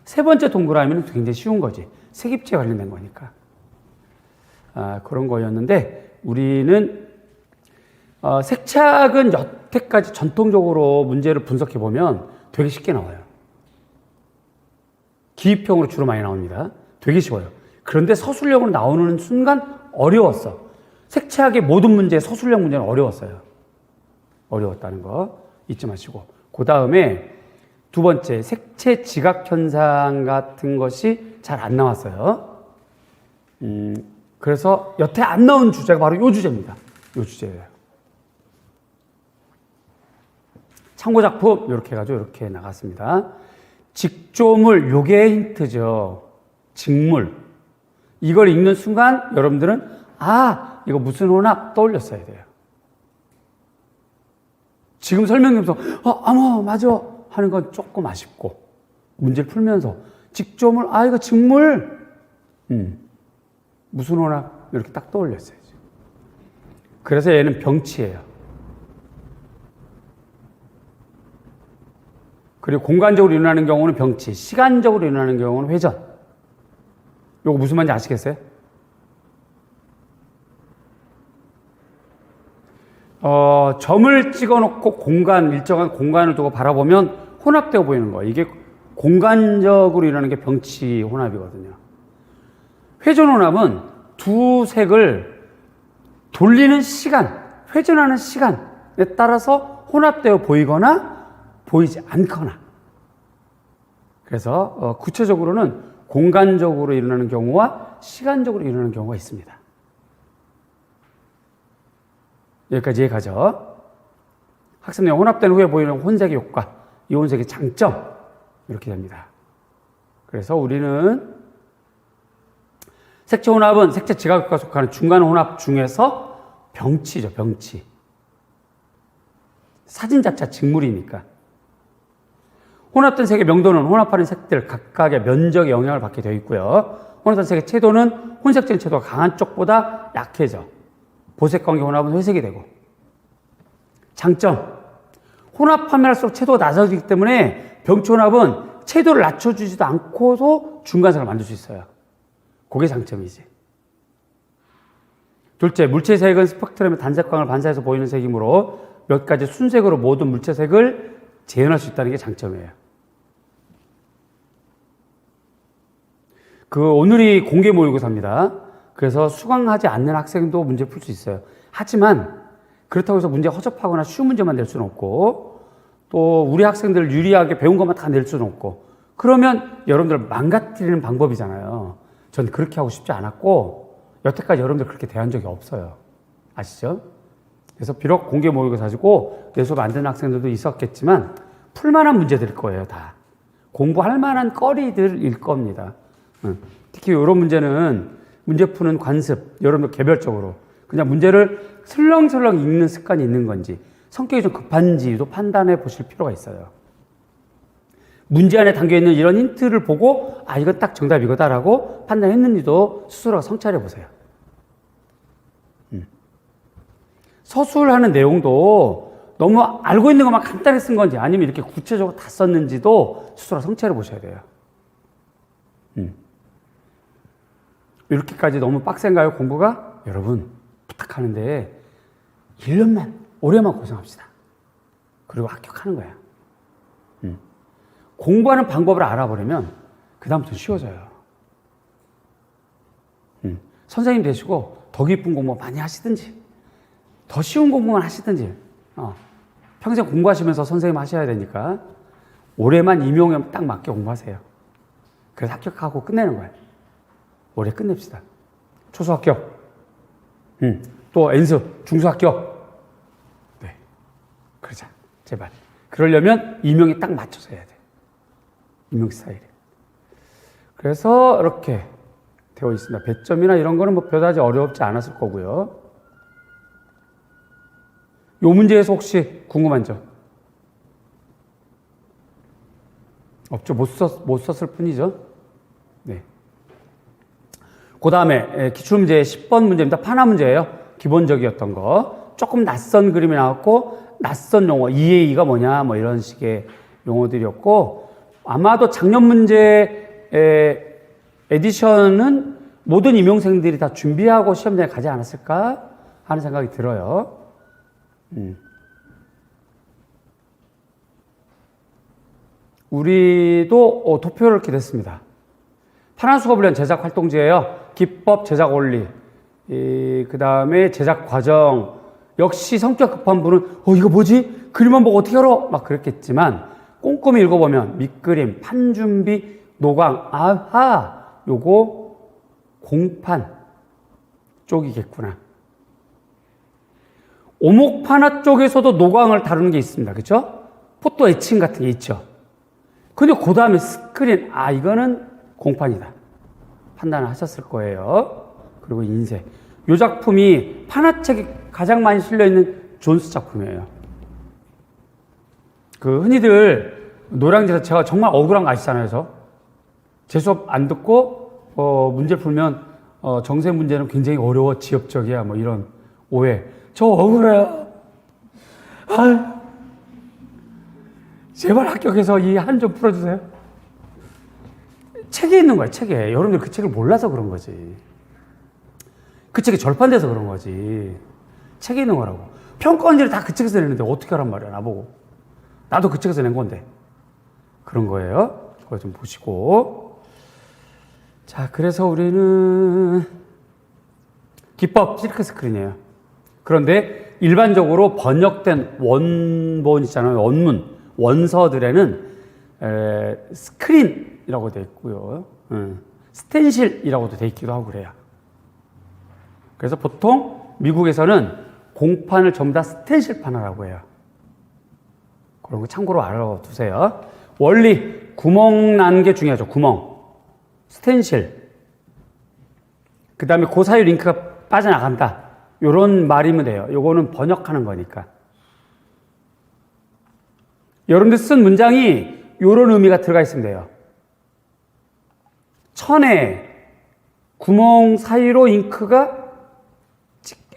세 번째 동그라미는 굉장히 쉬운 거지. 색입체에 관련된 거니까. 그런 거였는데, 우리는 색착은 여태까지 전통적으로 문제를 분석해 보면 되게 쉽게 나와요. 기입형으로 주로 많이 나옵니다. 되게 쉬워요. 그런데 서술형으로 나오는 순간 어려웠어. 색채학의 모든 문제, 서술형 문제는 어려웠어요. 어려웠다는 거 잊지 마시고. 그 다음에 두 번째, 색채 지각 현상 같은 것이 잘 안 나왔어요. 그래서 여태 안 나온 주제가 바로 이 주제입니다. 이 주제예요. 참고 작품 이렇게 해가지고 이렇게 나갔습니다. 직조물, 요게 힌트죠. 직물. 이걸 읽는 순간 여러분들은 이거 무슨 혼합 떠올렸어야 돼요. 지금 설명하면서 맞아 하는 건 조금 아쉽고, 문제를 풀면서 직조물, 이거 직물, 무슨 혼합 이렇게 딱 떠올렸어야죠. 그래서 얘는 병치예요. 그리고 공간적으로 일어나는 경우는 병치, 시간적으로 일어나는 경우는 회전. 요거 무슨 말인지 아시겠어요? 점을 찍어놓고 일정한 공간을 두고 바라보면 혼합되어 보이는 거예요. 이게 공간적으로 일어나는 게 병치 혼합이거든요. 회전 혼합은 두 색을 돌리는 시간, 회전하는 시간에 따라서 혼합되어 보이거나 보이지 않거나. 그래서 구체적으로는 공간적으로 일어나는 경우와 시간적으로 일어나는 경우가 있습니다. 여기까지 이해가죠? 학습 내용 혼합된 후에 보이는 혼색의 효과, 이 혼색의 장점, 이렇게 됩니다. 그래서 우리는 색채 혼합은 색채 지각효과에 속하는 중간 혼합 중에서 병치죠, 병치. 사진 자체가 직물이니까. 혼합된 색의 명도는 혼합하는 색들 각각의 면적에 영향을 받게 되어 있고요. 혼합된 색의 채도는 혼색적인 채도가 강한 쪽보다 약해져. 보색 관계 혼합은 회색이 되고. 장점. 혼합하면 할수록 채도가 낮아지기 때문에 병치 혼합은 채도를 낮춰주지도 않고도 중간색을 만들 수 있어요. 그게 장점이지. 둘째, 물체색은 스펙트럼의 단색광을 반사해서 보이는 색이므로 몇 가지 순색으로 모든 물체색을 재현할 수 있다는 게 장점이에요. 오늘이 공개 모의고사입니다. 그래서 수강하지 않는 학생도 문제 풀 수 있어요. 하지만 그렇다고 해서 문제 허접하거나 쉬운 문제만 낼 수는 없고, 또 우리 학생들 유리하게 배운 것만 다 낼 수는 없고, 그러면 여러분들 망가뜨리는 방법이잖아요. 전 그렇게 하고 싶지 않았고, 여태까지 여러분들 그렇게 대한 적이 없어요. 아시죠? 그래서 비록 공개 모의고사지고 내 수업 안 되는 학생들도 있었겠지만 풀만한 문제들일 거예요, 다. 공부할 만한 거리들일 겁니다. 특히 이런 문제는 문제 푸는 관습, 여러분들 개별적으로 그냥 문제를 슬렁슬렁 읽는 습관이 있는 건지, 성격이 좀 급한지도 판단해 보실 필요가 있어요. 문제 안에 담겨있는 이런 힌트를 보고 이건 딱 정답 이거다라고 판단했는지도 스스로가 성찰해 보세요. 서술하는 내용도 너무 알고 있는 것만 간단히 쓴 건지 아니면 이렇게 구체적으로 다 썼는지도 스스로 성찰해 보셔야 돼요. 이렇게까지 너무 빡센가요, 공부가? 여러분, 부탁하는데 1년만, 올해만 고생합시다. 그리고 합격하는 거야. 공부하는 방법을 알아버리면 그 다음부터 쉬워져요. 선생님 되시고 더 깊은 공부 많이 하시든지 더 쉬운 공부만 하시든지 평생 공부하시면서 선생님 하셔야 되니까 올해만 임용에 딱 맞게 공부하세요. 그래서 합격하고 끝내는 거예요. 올해 끝냅시다. 초수 합격. 또 N수, 중수 합격. 네. 그러자. 제발. 그러려면 임용에 딱 맞춰서 해야 돼. 임용 스타일에. 그래서 이렇게 되어 있습니다. 배점이나 이런 거는 뭐 별다지 어렵지 않았을 거고요. 요 문제에서 혹시 궁금한 점? 없죠. 못 썼을 뿐이죠. 네. 그 다음에 기출문제 10번 문제입니다. 파나 문제예요. 기본적이었던 거. 조금 낯선 그림이 나왔고 낯선 용어, EA가 뭐냐 뭐 이런 식의 용어들이었고 아마도 작년 문제 에디션은 모든 임용생들이 다 준비하고 시험장에 가지 않았을까 하는 생각이 들어요. 우리도 도표를 이렇게 냈습니다. 파나수업을 위한 제작 활동지예요. 기법, 제작 원리, 그 다음에 제작 과정. 역시 성격 급한 분은 이거 뭐지? 그림만 보고 어떻게 알아? 막 그랬겠지만 꼼꼼히 읽어보면 밑그림, 판 준비, 노광, 아하, 요거 공판 쪽이겠구나. 오목파나 쪽에서도 노광을 다루는 게 있습니다. 그렇죠? 포토 에칭 같은 게 있죠. 근데 그 다음에 스크린, 이거는 공판이다. 판단을 하셨을 거예요. 그리고 인쇄. 이 작품이 파나책에 가장 많이 실려있는 존스 작품이에요. 흔히들 노량진 자체가 정말 억울한 거 아시잖아요. 제 수업 안 듣고 문제 풀면 정세 문제는 굉장히 어려워, 지엽적이야, 뭐 이런 오해. 저 억울해요. 제발 합격해서 이 한 좀 풀어주세요. 책에 있는 거야, 책에. 여러분들 그 책을 몰라서 그런 거지. 그 책이 절판돼서 그런 거지. 책에 있는 거라고. 평가원지를 다 그 책에서 냈는데 어떻게 하란 말이야, 나보고. 나도 그 책에서 낸 건데. 그런 거예요. 그거 좀 보시고. 자, 그래서 우리는 기법 실크 스크린이에요. 그런데 일반적으로 번역된 원본 있잖아요. 원문, 원서들에는 스크린이라고 되어 있고요. 스텐실이라고도 되어 있기도 하고 그래요. 그래서 보통 미국에서는 공판을 전부 다 스텐실판이라고 해요. 그런 거 참고로 알아두세요. 원리, 구멍 난 게 중요하죠. 구멍. 스텐실. 그 다음에 그 사이 링크가 빠져나간다. 요런 말이면 돼요. 요거는 번역하는 거니까. 여러분들 쓴 문장이 요런 의미가 들어가 있으면 돼요. 천에 구멍 사이로 잉크가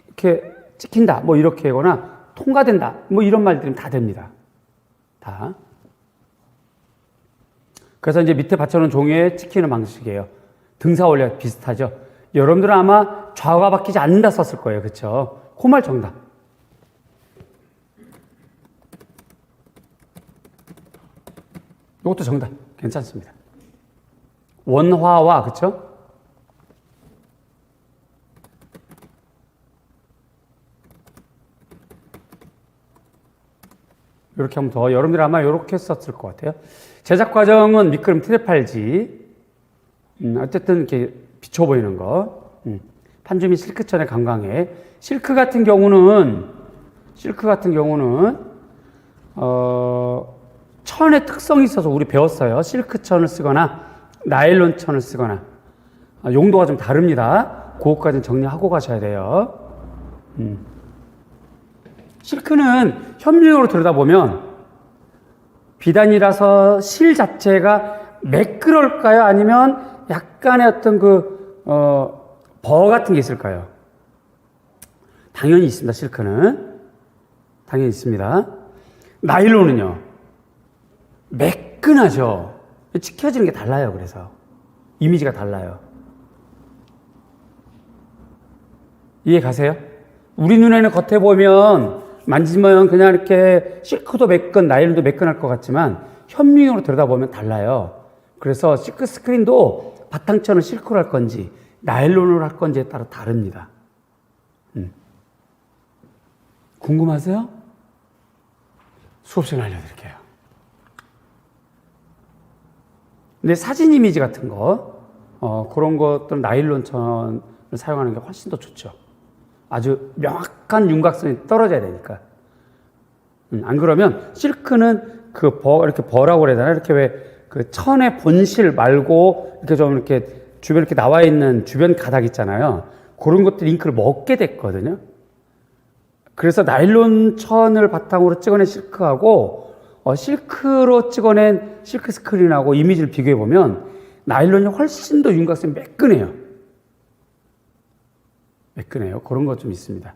이렇게 찍힌다. 뭐 이렇게 하거나 통과된다. 뭐 이런 말들은 다 됩니다. 다. 그래서 이제 밑에 받쳐놓은 종이에 찍히는 방식이에요. 등사 원리가 비슷하죠. 여러분들은 아마 좌우가 바뀌지 않는다 썼을 거예요. 그쵸? 그 말 정답. 이것도 정답. 괜찮습니다. 원화와, 그쵸? 이렇게 하면 더, 여러분들 아마 이렇게 썼을 것 같아요. 제작 과정은 밑그림 트랩할지. 어쨌든 이렇게 비춰 보이는 거. 판주미 실크천의 관광에. 실크 같은 경우는, 천의 특성이 있어서 우리 배웠어요. 실크천을 쓰거나, 나일론 천을 쓰거나. 용도가 좀 다릅니다. 그것까지는 정리하고 가셔야 돼요. 실크는 현미경으로 들여다보면 비단이라서 실 자체가 매끄러울까요? 아니면 약간의 어떤 버 같은 게 있을까요? 당연히 있습니다. 실크는. 당연히 있습니다. 나일론은요. 매끈하죠. 찍혀지는 게 달라요. 그래서. 이미지가 달라요. 이해 가세요? 우리 눈에는 겉에 보면 만지면 그냥 이렇게 실크도 매끈, 나일론도 매끈할 것 같지만 현미경으로 들여다보면 달라요. 그래서 실크 스크린도 바탕천을 실크로 할 건지 나일론으로 할 건지에 따라 다릅니다. 궁금하세요? 수업 시간에 알려드릴게요. 근데 사진 이미지 같은 거, 그런 것들은 나일론천을 사용하는 게 훨씬 더 좋죠. 아주 명확한 윤곽선이 떨어져야 되니까. 안 그러면 실크는 이렇게 버라고 그래야 되나? 이렇게 왜 그 천의 본실 말고 이렇게 좀 이렇게 주변 이렇게 나와 있는 주변 가닥 있잖아요. 그런 것들이 잉크를 먹게 됐거든요. 그래서 나일론 천을 바탕으로 찍어낸 실크하고 실크로 찍어낸 실크 스크린하고 이미지를 비교해 보면 나일론이 훨씬 더 윤곽선이 매끈해요. 매끈해요. 그런 것 좀 있습니다.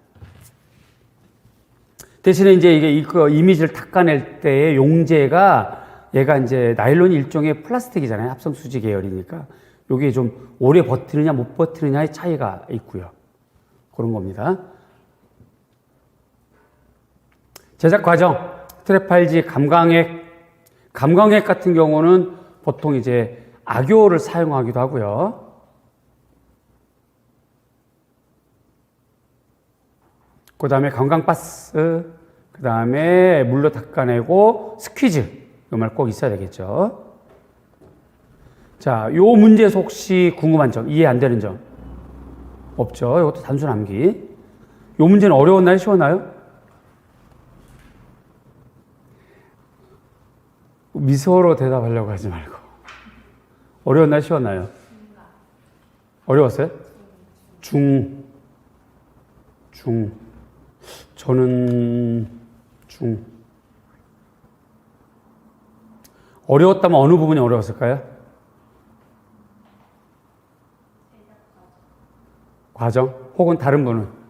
대신에 이제 이게 이미지를 닦아낼 때의 용재가 얘가 이제 나일론이 일종의 플라스틱이잖아요. 합성 수지 계열이니까. 요게 좀 오래 버티느냐 못 버티느냐의 차이가 있고요. 그런 겁니다. 제작 과정, 트래팔지, 감광액 같은 경우는 보통 이제 악효를 사용하기도 하고요. 그 다음에 관광바스, 그 다음에 물로 닦아내고 스퀴즈, 이 말 꼭 있어야 되겠죠. 자, 요 문제에서 혹시 궁금한 점, 이해 안 되는 점 없죠? 이것도 단순 암기. 요 문제는 어려웠나요? 쉬웠나요? 미소로 대답하려고 하지 말고. 어려웠나요? 쉬웠나요? 어려웠어요? 저는 중. 어려웠다면 어느 부분이 어려웠을까요? 과정? 혹은 다른 분은?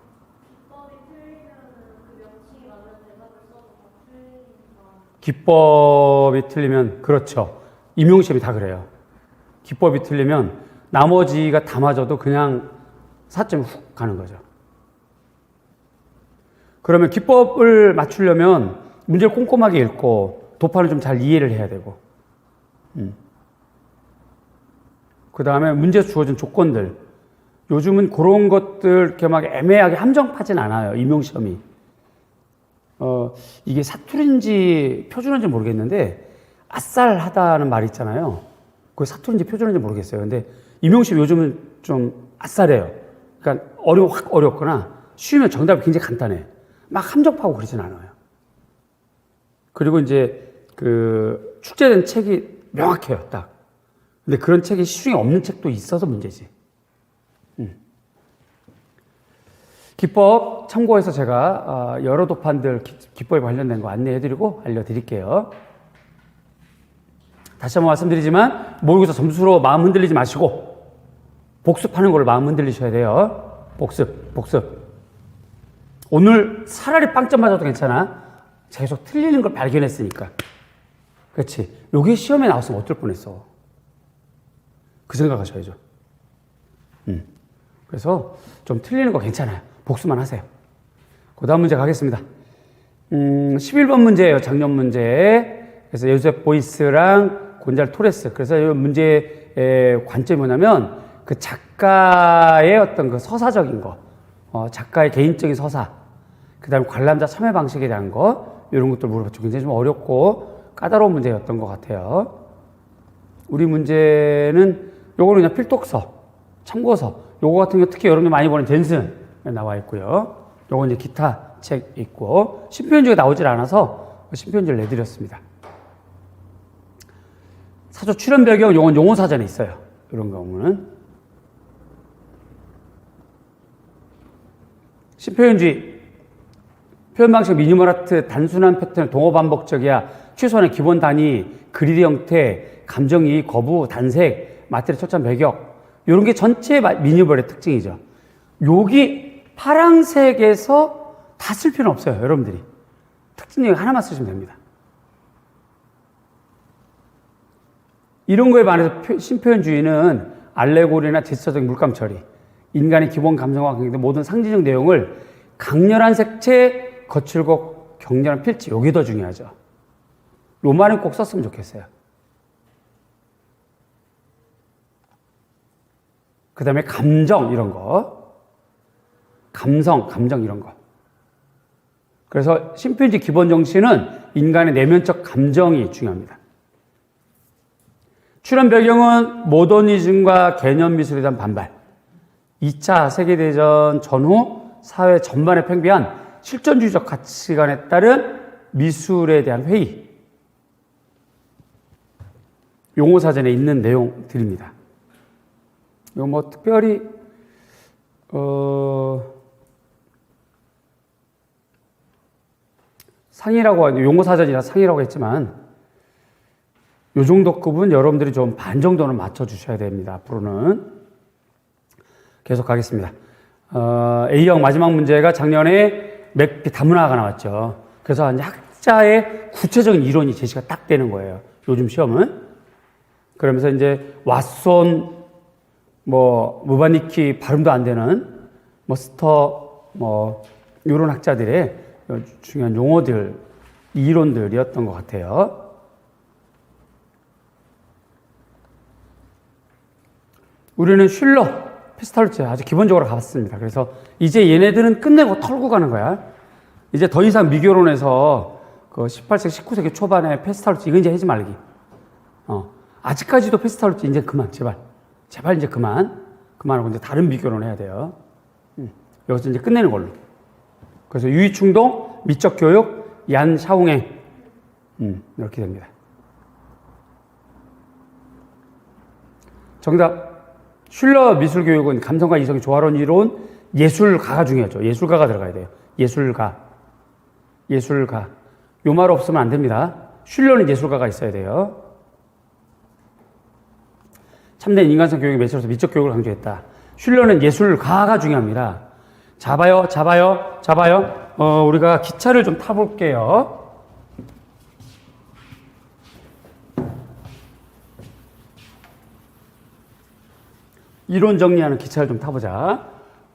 기법이 틀리면, 그렇죠. 임용시험이 다 그래요. 기법이 틀리면 나머지가 다 맞아도 그냥 4점이 훅 가는 거죠. 그러면 기법을 맞추려면 문제를 꼼꼼하게 읽고 도판을 좀 잘 이해를 해야 되고, 그 다음에 문제에서 주어진 조건들, 요즘은 그런 것들 이렇게 막 애매하게 함정파진 않아요. 임용시험이. 이게 사투리인지 표준어인지 모르겠는데 아쌀하다는 말이 있잖아요. 그게 사투리인지 표준어인지 모르겠어요. 근데 임용시험 요즘은 좀 아쌀해요. 그러니까 확 어렵거나 쉬우면 정답이 굉장히 간단해. 막 함정파고 그러진 않아요. 그리고 이제 그 출제된 책이 명확해요, 딱. 근데 그런 책이 시중에 없는 책도 있어서 문제지. 기법 참고해서 제가 여러 도판들 기법에 관련된 거 안내해드리고 알려드릴게요. 다시 한번 말씀드리지만 모의고사 점수로 마음 흔들리지 마시고 복습하는 걸로 마음 흔들리셔야 돼요. 복습. 오늘 차라리 빵점 맞아도 괜찮아. 계속 틀리는 걸 발견했으니까. 그렇지. 요게 시험에 나왔으면 어떨 뻔했어. 그 생각하셔야죠. 그래서 좀 틀리는 거 괜찮아요. 복수만 하세요. 그 다음 문제 가겠습니다. 11번 문제예요. 작년 문제. 그래서 요셉 보이스랑 곤잘 토레스. 그래서 이 문제의 관점이 뭐냐면 그 작가의 어떤 그 서사적인 거, 작가의 개인적인 서사, 그 다음에 관람자 참여 방식에 대한 거, 이런 것들 물어봤죠. 굉장히 좀 어렵고 까다로운 문제였던 것 같아요. 우리 문제는 요거는 그냥 필독서, 참고서, 요거 같은 게 특히 여러분들 많이 보는 젠슨에 나와 있고요. 요거 이제 기타 책 있고, 신표현지가 나오질 않아서 신표현지를 내드렸습니다. 사조 출연 배경, 요건 용어사전에 있어요. 이런 경우는. 신표현지, 표현 방식 미니멀 아트, 단순한 패턴, 동어 반복적이야, 최소한의 기본 단위, 그리드 형태, 감정이입, 거부, 단색, 마테리얼 초점 배경, 이런 게 전체 미니멀의 특징이죠. 여기 파란색에서 다 쓸 필요는 없어요, 여러분들이. 특징 하나만 쓰시면 됩니다. 이런 거에 반해서 신표현주의는 알레고리나 제스처적 물감 처리, 인간의 기본 감성과 관계된 모든 상징적 내용을 강렬한 색채, 거칠고 격렬한 필지, 이게 더 중요하죠. 로마는 꼭 썼으면 좋겠어요. 그 다음에 감정, 이런 거. 감정 이런 거. 그래서 신표현지 기본 정신은 인간의 내면적 감정이 중요합니다. 출연 배경은 모더니즘과 개념 미술에 대한 반발, 2차 세계대전 전후 사회 전반에 팽배한 실존주의적 가치관에 따른 미술에 대한 회의, 용어사전에 있는 내용들입니다. 이거 뭐 특별히 상이라고, 용어사전이라 상이라고 했지만, 요 정도 급은 여러분들이 좀 반 정도는 맞춰주셔야 됩니다. 앞으로는. 계속 가겠습니다. A형 마지막 문제가 작년에 맥비 다문화가 나왔죠. 그래서 이제 학자의 구체적인 이론이 제시가 딱 되는 거예요. 요즘 시험은. 그러면서 이제 왓손, 무바니키 발음도 안 되는, 스터, 이런 학자들의 중요한 용어들, 이론들이었던 것 같아요. 우리는 슐러, 페스탈로치 아주 기본적으로 가봤습니다. 그래서 이제 얘네들은 끝내고 털고 가는 거야. 이제 더 이상 미결혼에서 그 18세기, 19세기 초반에 페스탈로치 이거 이제 하지 말기. 아직까지도 페스탈로치 이제 그만, 제발. 제발 이제 그만하고 이제 다른 미결혼 해야 돼요. 여기서 이제 끝내는 걸로. 그래서 유의충동, 미적 교육, 얀 샤옹행. 이렇게 됩니다. 정답. 슐러 미술교육은 감성과 이성이 조화로운 이로운 예술가가 중요하죠. 예술가가 들어가야 돼요. 예술가. 요 말 없으면 안 됩니다. 슐러는 예술가가 있어야 돼요. 참된 인간성 교육에 매체로서 미적 교육을 강조했다. 슐러는 예술가가 중요합니다. 잡아요. 우리가 기차를 좀 타볼게요. 이론 정리하는 기차를 좀 타보자.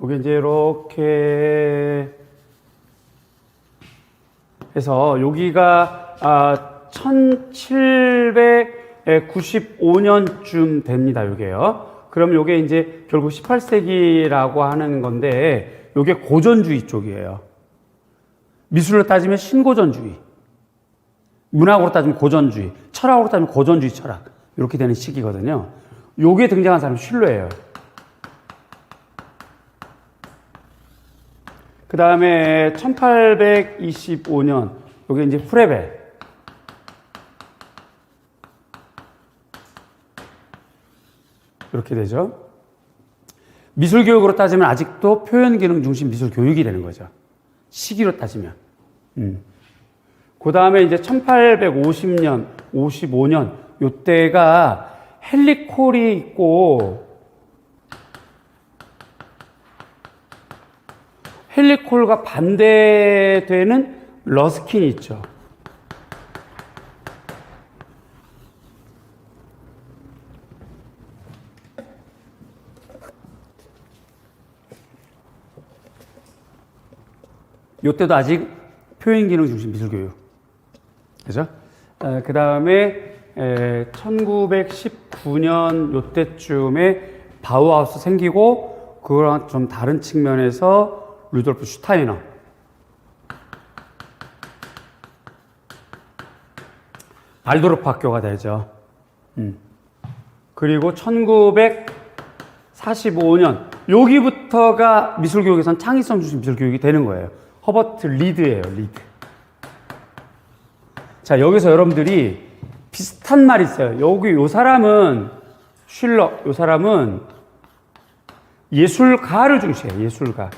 여기 이제 이렇게 해서 여기가 1795년쯤 됩니다. 요게요. 그럼 요게 이제 결국 18세기라고 하는 건데 요게 고전주의 쪽이에요. 미술로 따지면 신고전주의, 문학으로 따지면 고전주의, 철학으로 따지면 고전주의 철학 이렇게 되는 시기거든요. 요게 등장한 사람은 슐러예요. 그 다음에 1825년 요게 이제 프레벨. 이렇게 되죠. 미술교육으로 따지면 아직도 표현기능 중심 미술교육이 되는 거죠. 시기로 따지면. 그 다음에 이제 1850년, 55년 요때가 헨리 콜이 있고 헨리 콜과 반대되는 러스킨이 있죠. 요때도 아직 표현기능 중심 미술교육. 그죠? 그 다음에 1919년 요때쯤에 바우하우스 생기고 그거랑 좀 다른 측면에서 루돌프 슈타이너, 발도르프 학교가 되죠. 그리고 1945년 여기부터가 미술교육에선 창의성 중심 미술교육이 되는 거예요. 허버트 리드예요. 리드. 자, 여기서 여러분들이 비슷한 말이 있어요. 여기 요 사람은 슐러, 요 사람은 예술가를 중시해요. 예술가.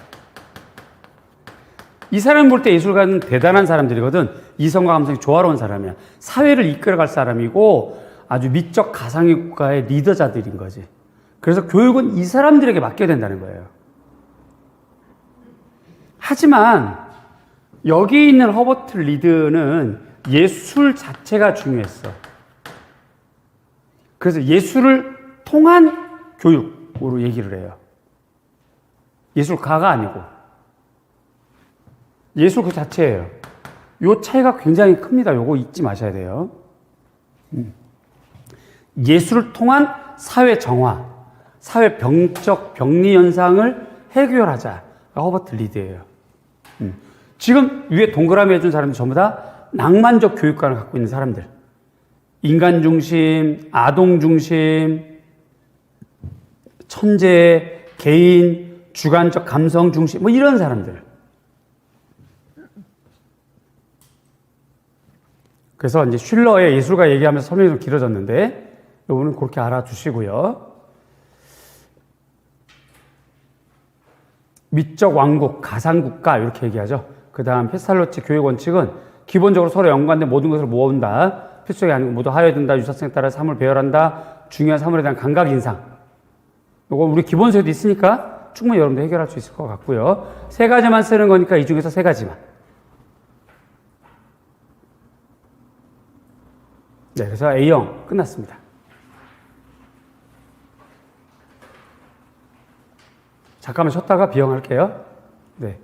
이 사람 볼 때 예술가는 대단한 사람들이거든. 이성과 감성이 조화로운 사람이야. 사회를 이끌어갈 사람이고 아주 미적 가상의 국가의 리더자들인 거지. 그래서 교육은 이 사람들에게 맡겨야 된다는 거예요. 하지만 여기 있는 허버트 리드는 예술 자체가 중요했어. 그래서 예술을 통한 교육으로 얘기를 해요. 예술가가 아니고. 예술 그 자체예요. 요 차이가 굉장히 큽니다. 요거 잊지 마셔야 돼요. 예술을 통한 사회 정화, 사회 병적 병리 현상을 해결하자가 허버트 리드예요. 지금 위에 동그라미 해준 사람들 전부 다 낭만적 교육관을 갖고 있는 사람들. 인간 중심, 아동 중심, 천재, 개인, 주관적 감성 중심, 뭐 이런 사람들. 그래서 이제 슐러의 예술가 얘기하면서 설명이 좀 길어졌는데, 요거는 그렇게 알아두시고요. 미적 왕국, 가상국가, 이렇게 얘기하죠. 그 다음 페스탈로치 교육 원칙은 기본적으로 서로 연관된 모든 것을 모은다. 필수적이 아니고 모두 하여든다. 유사성에 따라 사물을 배열한다. 중요한 사물에 대한 감각 인상. 이거 우리 기본서에도 있으니까 충분히 여러분들 해결할 수 있을 것 같고요. 세 가지만 쓰는 거니까 이 중에서 세 가지만. 네, 그래서 A형 끝났습니다. 잠깐만 쉬었다가 B형 할게요. 네.